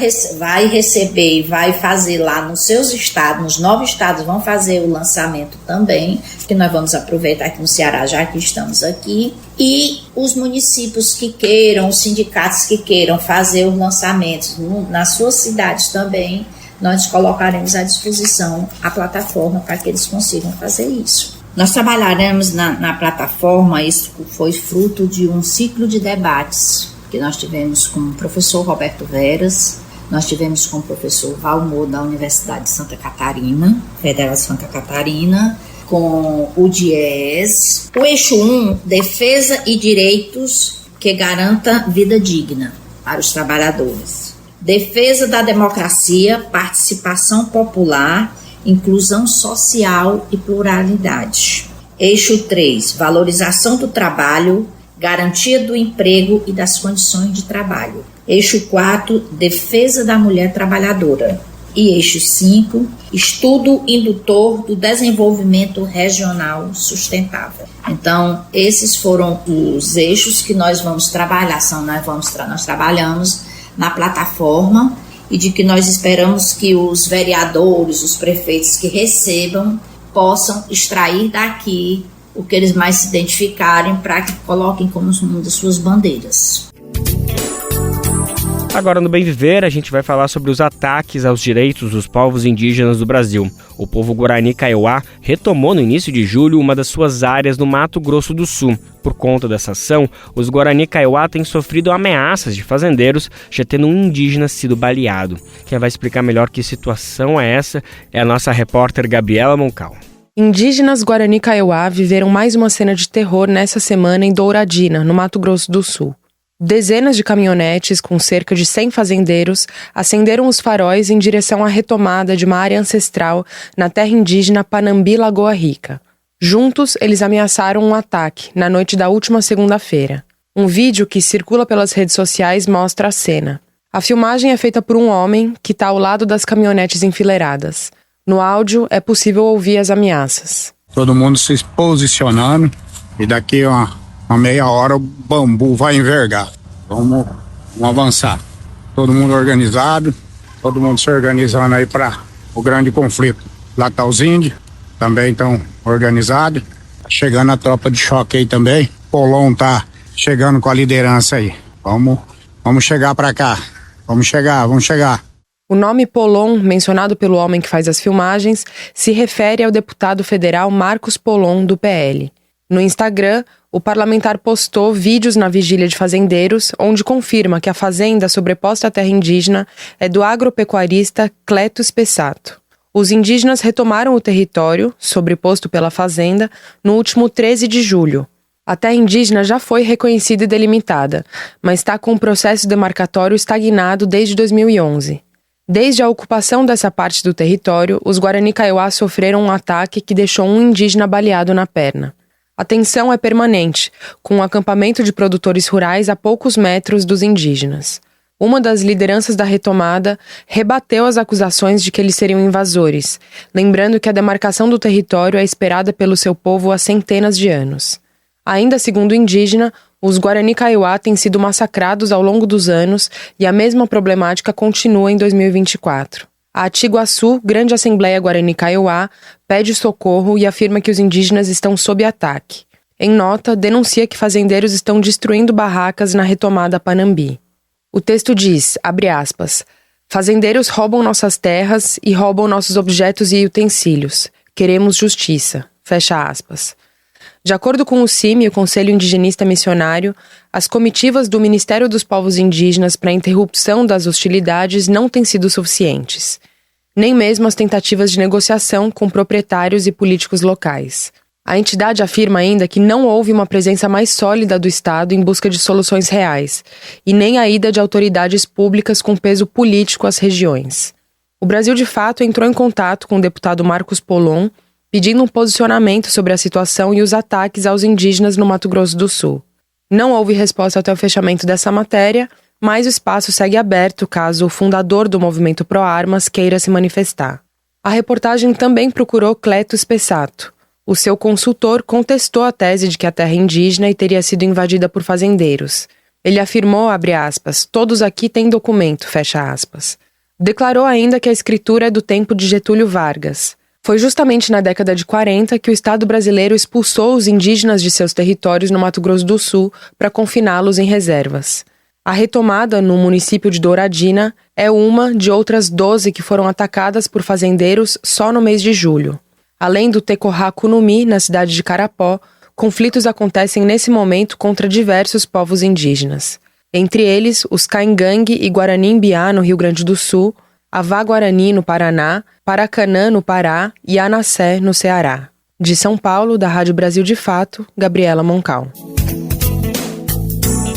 E: receber e vai fazer lá nos seus estados, nos 9 estados vão fazer o lançamento também, que nós vamos aproveitar aqui no Ceará, já que estamos aqui, e os municípios que queiram, os sindicatos que queiram fazer os lançamentos nas suas cidades também, nós colocaremos à disposição a plataforma para que eles consigam fazer isso. Nós trabalharemos na plataforma, isso foi fruto de um ciclo de debates que nós tivemos com o professor Roberto Veras, nós tivemos com o professor Valmor da Universidade de Santa Catarina, Federal de Santa Catarina, com o DIES, o eixo 1, defesa e direitos que garanta vida digna para os trabalhadores, defesa da democracia, participação popular, inclusão social e pluralidade. Eixo 3, valorização do trabalho, garantia do emprego e das condições de trabalho. Eixo 4, defesa da mulher trabalhadora. E eixo 5, estudo indutor do desenvolvimento regional sustentável. Então, esses foram os eixos que nós vamos trabalhar. Nós trabalhamos na plataforma e de que nós esperamos que os vereadores, os prefeitos que recebam, possam extrair daqui o que eles mais se identificarem para que coloquem como uma das suas bandeiras.
B: Agora no Bem Viver a gente vai falar sobre os ataques aos direitos dos povos indígenas do Brasil. O povo Guarani Kaiowá retomou no início de julho uma das suas áreas no Mato Grosso do Sul. Por conta dessa ação, os Guarani Kaiowá têm sofrido ameaças de fazendeiros, já tendo um indígena sido baleado. Quem vai explicar melhor que situação é essa é a nossa repórter Gabriela Moncal.
F: Indígenas Guarani Kaiowá viveram mais uma cena de terror nessa semana em Douradina, no Mato Grosso do Sul. Dezenas de caminhonetes com cerca de 100 fazendeiros acenderam os faróis em direção à retomada de uma área ancestral na terra indígena Panambi-Lagoa Rica. Juntos, eles ameaçaram um ataque na noite da última segunda-feira. Um vídeo que circula pelas redes sociais mostra a cena. A filmagem é feita por um homem que está ao lado das caminhonetes enfileiradas. No áudio, é possível ouvir as ameaças.
G: Todo mundo se posicionando e daqui uma meia hora o bambu vai envergar. Vamos avançar. Todo mundo organizado, todo mundo se organizando aí para o grande conflito. Lá tá os índios, também estão organizados. Chegando a tropa de choque aí também. Polon tá chegando com a liderança aí. Vamos chegar para cá. Vamos chegar.
F: O nome Polon, mencionado pelo homem que faz as filmagens, se refere ao deputado federal Marcos Polon, do PL. No Instagram, o parlamentar postou vídeos na vigília de fazendeiros, onde confirma que a fazenda sobreposta à terra indígena é do agropecuarista Cleto Spessato. Os indígenas retomaram o território, sobreposto pela fazenda, no último 13 de julho. A terra indígena já foi reconhecida e delimitada, mas está com o processo demarcatório estagnado desde 2011. Desde a ocupação dessa parte do território, os Guarani Kaiowá sofreram um ataque que deixou um indígena baleado na perna. A tensão é permanente, com um acampamento de produtores rurais a poucos metros dos indígenas. Uma das lideranças da retomada rebateu as acusações de que eles seriam invasores, lembrando que a demarcação do território é esperada pelo seu povo há centenas de anos. Ainda segundo o indígena, os Guarani Kaiowá têm sido massacrados ao longo dos anos e a mesma problemática continua em 2024. A Atiguaçu, Grande Assembleia Guarani Kaiowá, pede socorro e afirma que os indígenas estão sob ataque. Em nota, denuncia que fazendeiros estão destruindo barracas na retomada Panambi. O texto diz, abre aspas, fazendeiros roubam nossas terras e roubam nossos objetos e utensílios. Queremos justiça. Fecha aspas. De acordo com o CIMI, o Conselho Indigenista Missionário, as comitivas do Ministério dos Povos Indígenas para a interrupção das hostilidades não têm sido suficientes, nem mesmo as tentativas de negociação com proprietários e políticos locais. A entidade afirma ainda que não houve uma presença mais sólida do Estado em busca de soluções reais, e nem a ida de autoridades públicas com peso político às regiões. O Brasil, de fato, entrou em contato com o deputado Marcos Polon, pedindo um posicionamento sobre a situação e os ataques aos indígenas no Mato Grosso do Sul. Não houve resposta até o fechamento dessa matéria, mas o espaço segue aberto caso o fundador do movimento Pró-Armas queira se manifestar. A reportagem também procurou Cleto Spessato. O seu consultor contestou a tese de que a terra é indígena e teria sido invadida por fazendeiros. Ele afirmou, abre aspas, todos aqui têm documento, fecha aspas. Declarou ainda que a escritura é do tempo de Getúlio Vargas. Foi justamente na década de 40 que o Estado brasileiro expulsou os indígenas de seus territórios no Mato Grosso do Sul para confiná-los em reservas. A retomada no município de Douradina é uma de outras 12 que foram atacadas por fazendeiros só no mês de julho. Além do Tecorrá Kunumi, na cidade de Carapó, conflitos acontecem nesse momento contra diversos povos indígenas. Entre eles, os Caingangue e Guarani-Mbiá, no Rio Grande do Sul, Avá-Guarani, no Paraná, Paracanã, no Pará e Anassé, no Ceará. De São Paulo, da Rádio Brasil de Fato, Gabriela Moncal.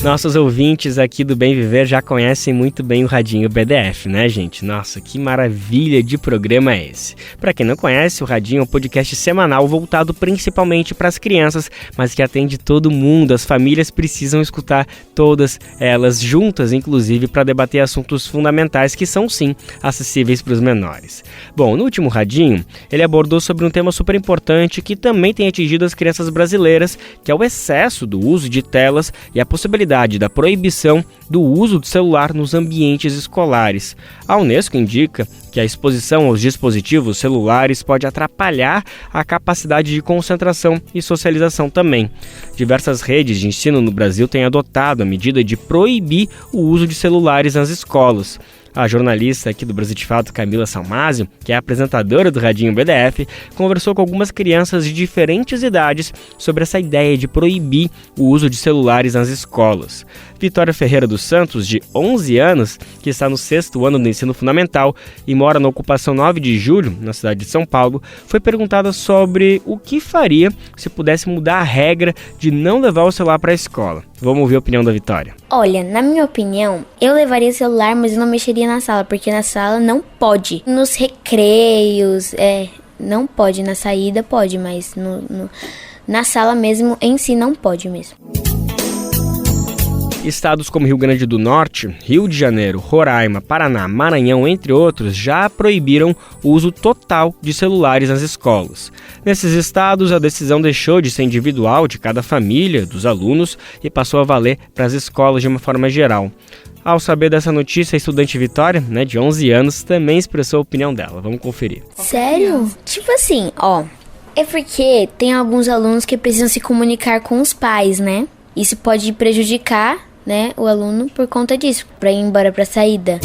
B: Nossos ouvintes aqui do Bem Viver já conhecem muito bem o Radinho BDF, né, gente? Nossa, que maravilha de programa é esse? Para quem não conhece, o Radinho é um podcast semanal voltado principalmente para as crianças, mas que atende todo mundo. As famílias precisam escutar todas elas juntas, inclusive para debater assuntos fundamentais que são, sim, acessíveis para os menores. Bom, no último Radinho, ele abordou sobre um tema super importante que também tem atingido as crianças brasileiras, que é o excesso do uso de telas e a possibilidade da proibição do uso do celular nos ambientes escolares. A Unesco indica que a exposição aos dispositivos celulares pode atrapalhar a capacidade de concentração e socialização também. Diversas redes de ensino no Brasil têm adotado a medida de proibir o uso de celulares nas escolas. A jornalista aqui do Brasil de Fato, Camila Salmásio, que é apresentadora do Radinho BDF, conversou com algumas crianças de diferentes idades sobre essa ideia de proibir o uso de celulares nas escolas. Vitória Ferreira dos Santos, de 11 anos, que está no 6º ano do ensino fundamental e mora na ocupação 9 de julho, na cidade de São Paulo, foi perguntada sobre o que faria se pudesse mudar a regra de não levar o celular para a escola. Vamos ouvir a opinião da Vitória.
H: Olha, na minha opinião, eu levaria celular, mas eu não mexeria na sala, porque na sala não pode. Nos recreios, não pode. Na saída pode, mas na sala mesmo, em si, não pode mesmo.
B: Estados como Rio Grande do Norte, Rio de Janeiro, Roraima, Paraná, Maranhão, entre outros, já proibiram o uso total de celulares nas escolas. Nesses estados, a decisão deixou de ser individual de cada família, dos alunos, e passou a valer para as escolas de uma forma geral. Ao saber dessa notícia, a estudante Vitória, de 11 anos, também expressou a opinião dela. Vamos conferir.
H: Sério? Tipo assim, é porque tem alguns alunos que precisam se comunicar com os pais, né? Isso pode prejudicar, o aluno por conta disso, para ir embora para a saída.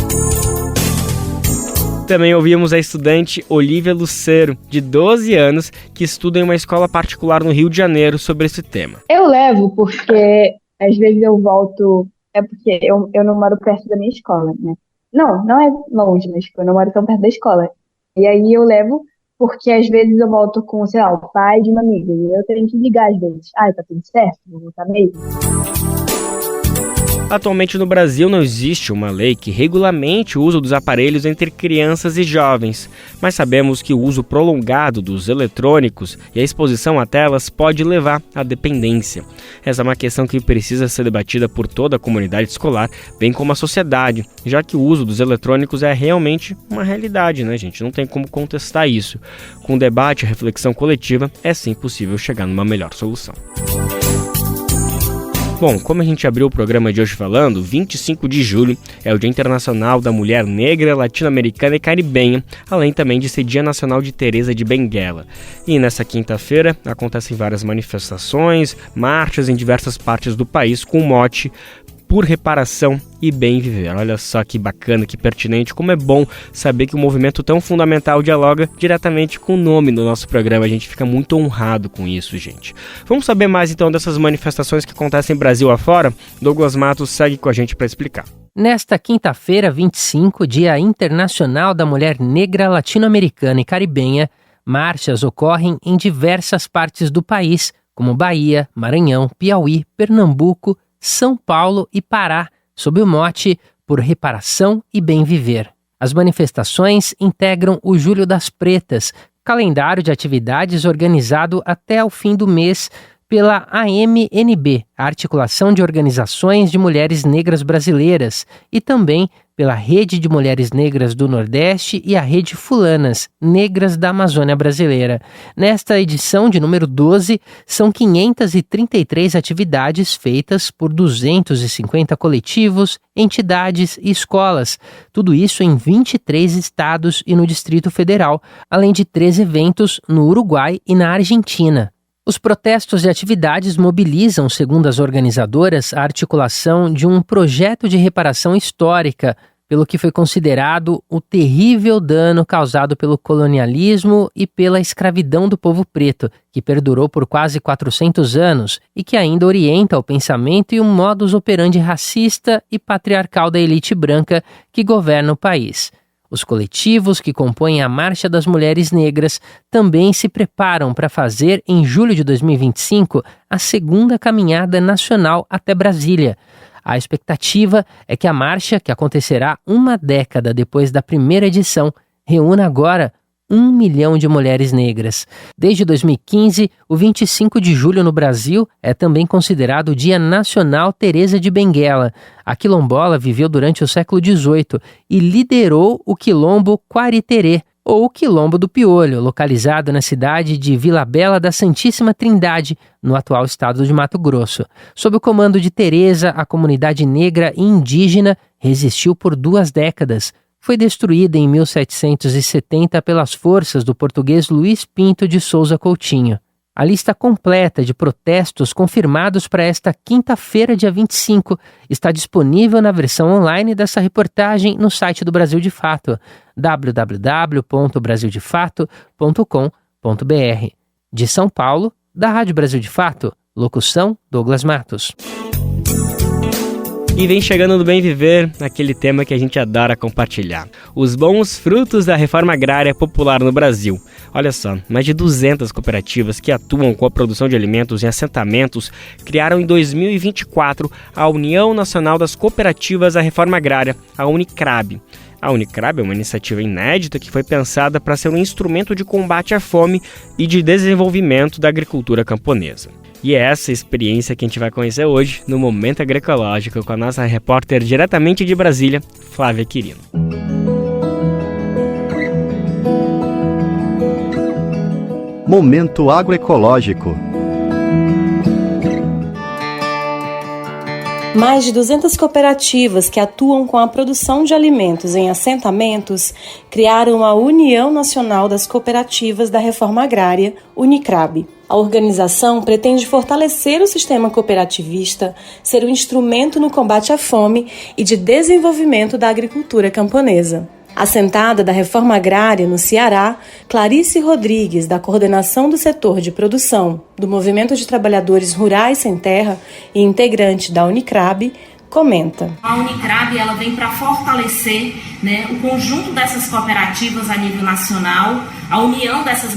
B: Também ouvimos a estudante Olivia Lucero, de 12 anos, que estuda em uma escola particular no Rio de Janeiro, sobre esse tema.
I: Eu levo porque às vezes eu volto, porque eu não moro perto da minha escola, né? Não é longe, mas eu não moro tão perto da escola. E aí eu levo porque às vezes eu volto com, sei lá, o pai de uma amiga, e eu tenho que ligar às vezes. Tá tudo certo? Vou voltar mesmo?
B: Atualmente no Brasil não existe uma lei que regulamente o uso dos aparelhos entre crianças e jovens, mas sabemos que o uso prolongado dos eletrônicos e a exposição a telas pode levar à dependência. Essa é uma questão que precisa ser debatida por toda a comunidade escolar, bem como a sociedade, já que o uso dos eletrônicos é realmente uma realidade, gente? Não tem como contestar isso. Com debate e reflexão coletiva, é sim possível chegar numa melhor solução. Bom, como a gente abriu o programa de hoje falando, 25 de julho é o Dia Internacional da Mulher Negra, Latino-Americana e Caribenha, além também de ser Dia Nacional de Teresa de Benguela. E nessa quinta-feira acontecem várias manifestações, marchas em diversas partes do país com o mote por reparação e bem viver. Olha só que bacana, que pertinente, como é bom saber que um movimento tão fundamental dialoga diretamente com o nome do nosso programa. A gente fica muito honrado com isso, gente. Vamos saber mais então dessas manifestações que acontecem Brasil afora? Douglas Matos segue com a gente para explicar.
J: Nesta quinta-feira, 25, Dia Internacional da Mulher Negra, Latino-Americana e Caribenha, marchas ocorrem em diversas partes do país, como Bahia, Maranhão, Piauí, Pernambuco, São Paulo e Pará, sob o mote por reparação e bem viver. As manifestações integram o Julho das Pretas, calendário de atividades organizado até o fim do mês pela AMNB, a Articulação de Organizações de Mulheres Negras Brasileiras, e também pela Rede de Mulheres Negras do Nordeste e a Rede Fulanas, Negras da Amazônia Brasileira. Nesta edição de número 12, são 533 atividades feitas por 250 coletivos, entidades e escolas, tudo isso em 23 estados e no Distrito Federal, além de 3 eventos no Uruguai e na Argentina. Os protestos e atividades mobilizam, segundo as organizadoras, a articulação de um projeto de reparação histórica, pelo que foi considerado o terrível dano causado pelo colonialismo e pela escravidão do povo preto, que perdurou por quase 400 anos e que ainda orienta o pensamento e o modus operandi racista e patriarcal da elite branca que governa o país. Os coletivos que compõem a Marcha das Mulheres Negras também se preparam para fazer, em julho de 2025, a segunda caminhada nacional até Brasília. A expectativa é que a marcha, que acontecerá uma década depois da primeira edição, reúna agora 1 milhão de mulheres negras. Desde 2015, o 25 de julho no Brasil é também considerado o Dia Nacional Teresa de Benguela. A quilombola viveu durante o século XVIII e liderou o quilombo Quariterê, ou Quilombo do Piolho, localizado na cidade de Vila Bela da Santíssima Trindade, no atual estado de Mato Grosso. Sob o comando de Teresa, a comunidade negra e indígena resistiu por 2 décadas. Foi destruída em 1770 pelas forças do português Luís Pinto de Souza Coutinho. A lista completa de protestos confirmados para esta quinta-feira, dia 25, está disponível na versão online dessa reportagem no site do Brasil de Fato, www.brasildefato.com.br. De São Paulo, da Rádio Brasil de Fato, locução Douglas Matos.
B: E vem chegando no Bem Viver, aquele tema que a gente adora compartilhar. Os bons frutos da reforma agrária popular no Brasil. Olha só, mais de 200 cooperativas que atuam com a produção de alimentos em assentamentos criaram em 2024 a União Nacional das Cooperativas da Reforma Agrária, a Unicrab. A Unicrab é uma iniciativa inédita que foi pensada para ser um instrumento de combate à fome e de desenvolvimento da agricultura camponesa. E é essa experiência que a gente vai conhecer hoje no Momento Agroecológico com a nossa repórter diretamente de Brasília, Flávia Quirino.
K: Momento Agroecológico.
L: Mais de 200 cooperativas que atuam com a produção de alimentos em assentamentos criaram a União Nacional das Cooperativas da Reforma Agrária, Unicrab. A organização pretende fortalecer o sistema cooperativista, ser um instrumento no combate à fome e de desenvolvimento da agricultura camponesa. Assentada da Reforma Agrária no Ceará, Clarice Rodrigues, da coordenação do setor de produção do Movimento de Trabalhadores Rurais Sem Terra e integrante da Unicrab, comenta.
M: A Unicrab ela vem para fortalecer, o conjunto dessas cooperativas a nível nacional, a união dessas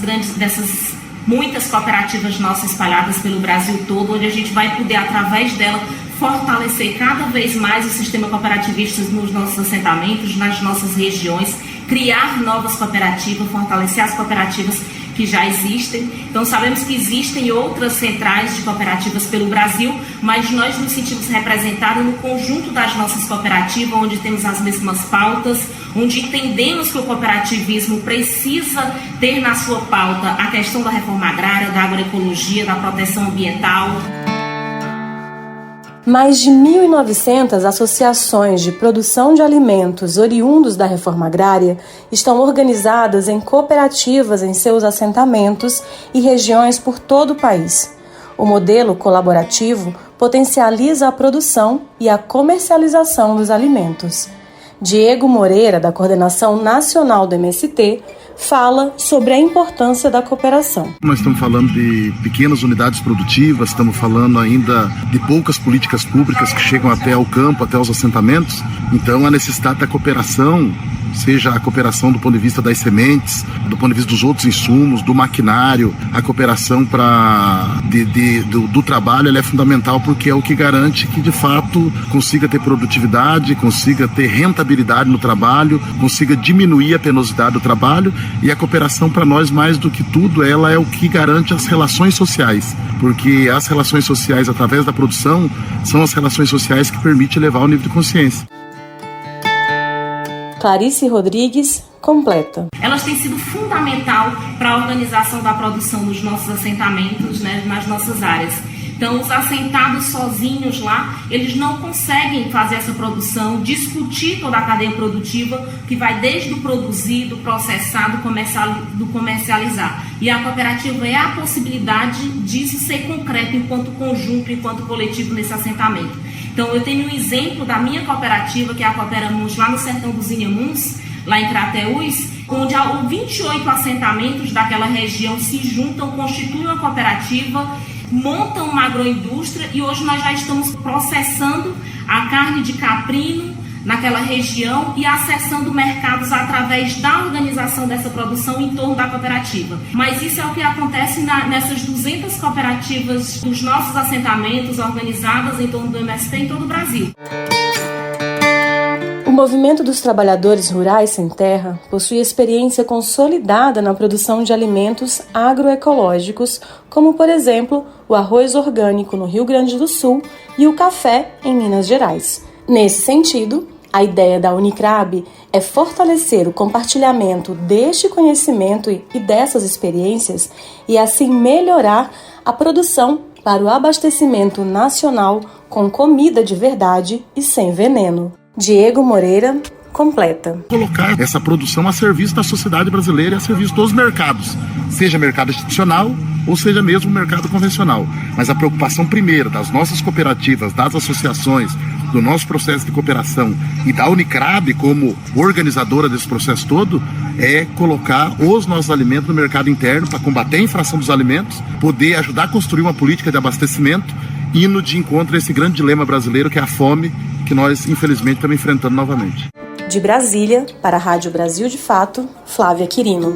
M: muitas cooperativas nossas espalhadas pelo Brasil todo, onde a gente vai poder, através dela, fortalecer cada vez mais o sistema cooperativista nos nossos assentamentos, nas nossas regiões, criar novas cooperativas, fortalecer as cooperativas que já existem. Então sabemos que existem outras centrais de cooperativas pelo Brasil, mas nós nos sentimos representados no conjunto das nossas cooperativas, onde temos as mesmas pautas, onde entendemos que o cooperativismo precisa ter na sua pauta a questão da reforma agrária, da agroecologia, da proteção ambiental.
L: Mais de 1.900 associações de produção de alimentos oriundos da reforma agrária estão organizadas em cooperativas em seus assentamentos e regiões por todo o país. O modelo colaborativo potencializa a produção e a comercialização dos alimentos. Diego Moreira, da Coordenação Nacional do MST, fala sobre a importância da cooperação.
N: Nós estamos falando de pequenas unidades produtivas, estamos falando ainda de poucas políticas públicas que chegam até ao campo, até os assentamentos. Então a necessidade da cooperação, seja a cooperação do ponto de vista das sementes, do ponto de vista dos outros insumos, do maquinário, a cooperação do trabalho, ela é fundamental porque é o que garante que de fato consiga ter produtividade, consiga ter rentabilidade no trabalho, consiga diminuir a penosidade do trabalho. E a cooperação, para nós, mais do que tudo, ela é o que garante as relações sociais, porque as relações sociais, através da produção, são as relações sociais que permitem elevar o nível de consciência.
L: Clarice Rodrigues completa.
M: Elas têm sido fundamental para a organização da produção dos nossos assentamentos, nas nossas áreas. Então, os assentados sozinhos lá, eles não conseguem fazer essa produção, discutir toda a cadeia produtiva, que vai desde o produzir, do processar, do comercializar. E a cooperativa é a possibilidade disso ser concreto enquanto conjunto, enquanto coletivo nesse assentamento. Então, eu tenho um exemplo da minha cooperativa, que é a Cooperamos lá no Sertão dos Inhamuns, lá em Crateús, onde 28 assentamentos daquela região se juntam, constituem uma cooperativa, montam uma agroindústria e hoje nós já estamos processando a carne de caprino naquela região e acessando mercados através da organização dessa produção em torno da cooperativa. Mas isso é o que acontece nessas 200 cooperativas dos nossos assentamentos organizadas em torno do MST em todo o Brasil.
L: O Movimento dos Trabalhadores Rurais Sem Terra possui experiência consolidada na produção de alimentos agroecológicos, como, por exemplo, o arroz orgânico no Rio Grande do Sul e o café em Minas Gerais. Nesse sentido, a ideia da Unicrab é fortalecer o compartilhamento deste conhecimento e dessas experiências e, assim, melhorar a produção para o abastecimento nacional com comida de verdade e sem veneno. Diego Moreira completa.
N: Colocar essa produção a serviço da sociedade brasileira e a serviço dos mercados, seja mercado institucional ou seja mesmo mercado convencional. Mas a preocupação primeira das nossas cooperativas, das associações, do nosso processo de cooperação e da Unicrab como organizadora desse processo todo é colocar os nossos alimentos no mercado interno para combater a infração dos alimentos, poder ajudar a construir uma política de abastecimento, indo de encontro a esse grande dilema brasileiro que é a fome, que que nós, infelizmente, estamos enfrentando novamente.
L: De Brasília, para a Rádio Brasil de Fato, Flávia Quirino.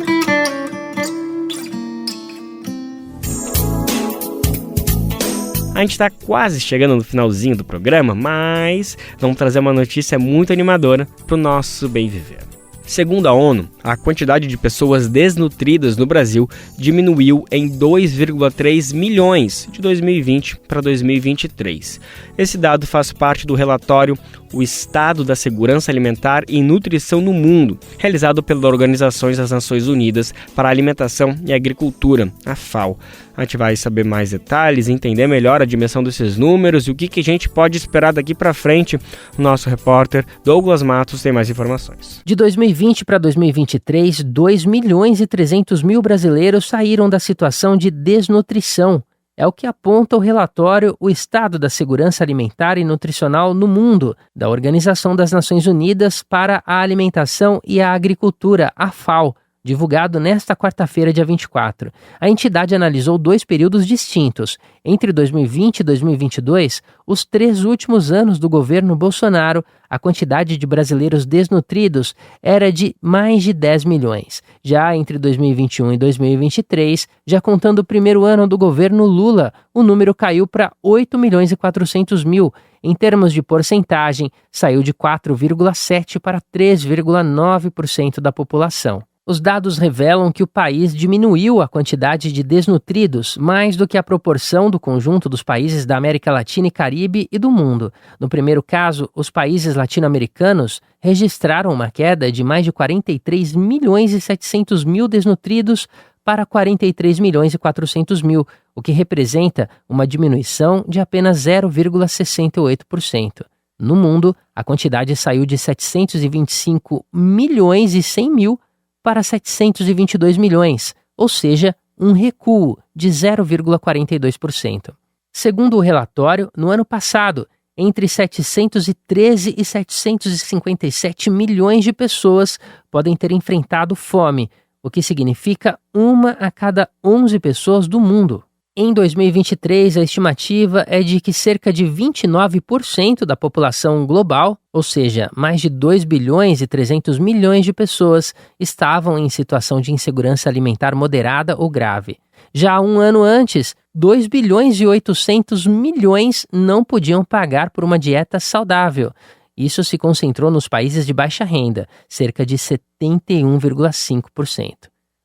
B: A gente está quase chegando no finalzinho do programa, mas vamos trazer uma notícia muito animadora para o nosso bem viver. Segundo a ONU, a quantidade de pessoas desnutridas no Brasil diminuiu em 2,3 milhões de 2020 para 2023. Esse dado faz parte do relatório O Estado da Segurança Alimentar e Nutrição no Mundo, realizado pela Organização das Nações Unidas para a Alimentação e Agricultura, a FAO. A gente vai saber mais detalhes, entender melhor a dimensão desses números e o que a gente pode esperar daqui para frente. O nosso repórter Douglas Matos tem mais informações.
J: De 2020 para 2023, 2 milhões e 300 mil brasileiros saíram da situação de desnutrição. É o que aponta o relatório O Estado da Segurança Alimentar e Nutricional no Mundo, da Organização das Nações Unidas para a Alimentação e a Agricultura, a FAO, divulgado nesta quarta-feira, dia 24. A entidade analisou 2 períodos distintos. Entre 2020 e 2022, os 3 últimos anos do governo Bolsonaro, a quantidade de brasileiros desnutridos era de mais de 10 milhões. Já entre 2021 e 2023, já contando o primeiro ano do governo Lula, o número caiu para 8 milhões e 400 mil. Em termos de porcentagem, saiu de 4,7% para 3,9% da população. Os dados revelam que o país diminuiu a quantidade de desnutridos mais do que a proporção do conjunto dos países da América Latina e Caribe e do mundo. No primeiro caso, os países latino-americanos registraram uma queda de mais de 43 milhões e 700 mil desnutridos para 43 milhões e 400 mil, o que representa uma diminuição de apenas 0,68%. No mundo, a quantidade saiu de 725 milhões e 100 mil para 722 milhões, ou seja, um recuo de 0,42%. Segundo o relatório, no ano passado, entre 713 e 757 milhões de pessoas podem ter enfrentado fome, o que significa 1 a cada 11 pessoas do mundo. Em 2023, a estimativa é de que cerca de 29% da população global, ou seja, mais de 2 bilhões e 300 milhões de pessoas, estavam em situação de insegurança alimentar moderada ou grave. Já um ano antes, 2 bilhões e 800 milhões não podiam pagar por uma dieta saudável. Isso se concentrou nos países de baixa renda, cerca de 71,5%.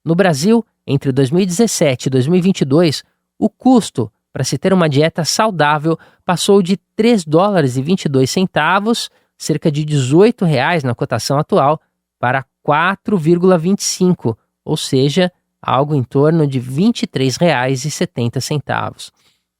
J: No Brasil, entre 2017 e 2022, o custo para se ter uma dieta saudável passou de $3,22, cerca de R$18 na cotação atual, para 4,25, ou seja, algo em torno de R$23,70.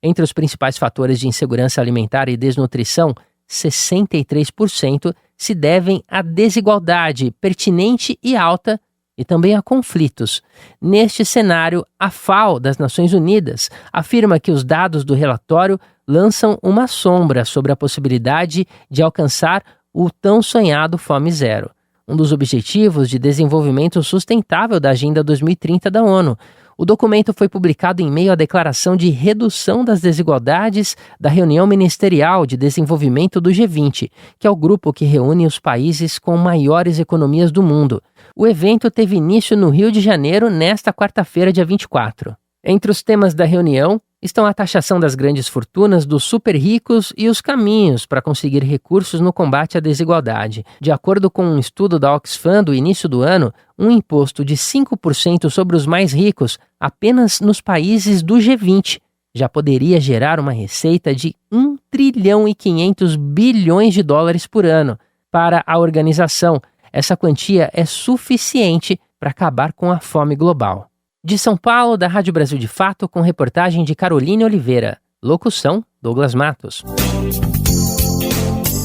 J: Entre os principais fatores de insegurança alimentar e desnutrição, 63% se devem à desigualdade pertinente e alta e também a conflitos. Neste cenário, a FAO das Nações Unidas afirma que os dados do relatório lançam uma sombra sobre a possibilidade de alcançar o tão sonhado Fome Zero, um dos objetivos de desenvolvimento sustentável da Agenda 2030 da ONU. O documento foi publicado em meio à declaração de redução das desigualdades da reunião ministerial de desenvolvimento do G20, que é o grupo que reúne os países com maiores economias do mundo. O evento teve início no Rio de Janeiro nesta quarta-feira, dia 24. Entre os temas da reunião estão a taxação das grandes fortunas dos super ricos e os caminhos para conseguir recursos no combate à desigualdade. De acordo com um estudo da Oxfam do início do ano, um imposto de 5% sobre os mais ricos apenas nos países do G20 já poderia gerar uma receita de $1 trilhão e 500 bilhões de dólares por ano. Para a organização, essa quantia é suficiente para acabar com a fome global. De São Paulo, da Rádio Brasil de Fato, com reportagem de Caroline Oliveira. Locução, Douglas Matos.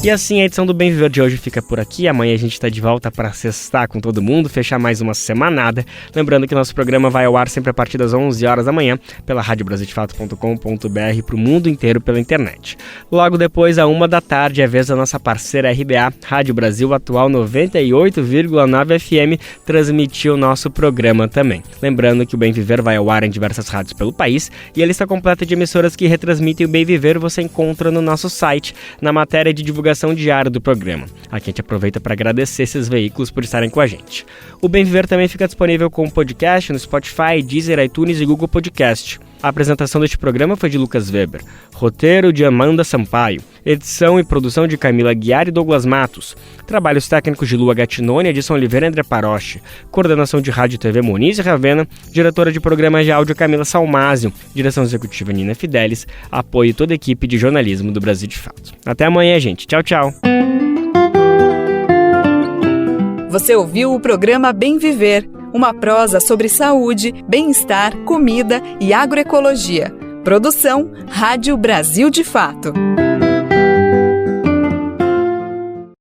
B: E assim a edição do Bem Viver de hoje fica por aqui. Amanhã a gente está de volta para sextar com todo mundo, fechar mais uma semanada. Lembrando que nosso programa vai ao ar sempre a partir das 11 horas da manhã pela radiobrasildefato.com.br para o mundo inteiro pela internet. Logo depois, à 1 da tarde, é vez da nossa parceira RBA, Rádio Brasil Atual 98,9 FM, transmitir o nosso programa também. Lembrando que o Bem Viver vai ao ar em diversas rádios pelo país e a lista completa de emissoras que retransmitem o Bem Viver você encontra no nosso site, na matéria de divulgação divulgação diária do programa. Aqui a gente aproveita para agradecer esses veículos por estarem com a gente. O Bem Viver também fica disponível como podcast no Spotify, Deezer, iTunes e Google Podcast. A apresentação deste programa foi de Lucas Weber, roteiro de Amanda Sampaio, edição e produção de Camila Guiar e Douglas Matos, trabalhos técnicos de Lua Gattinoni, Edson Oliveira e André Paroche, coordenação de Rádio e TV Moniz e Ravena, diretora de programas de áudio Camila Salmásio, direção executiva Nina Fidelis, apoio toda a equipe de jornalismo do Brasil de Fato. Até amanhã, gente. Tchau, tchau.
A: Você ouviu o programa Bem Viver, uma prosa sobre saúde, bem-estar, comida e agroecologia. Produção Rádio Brasil de Fato.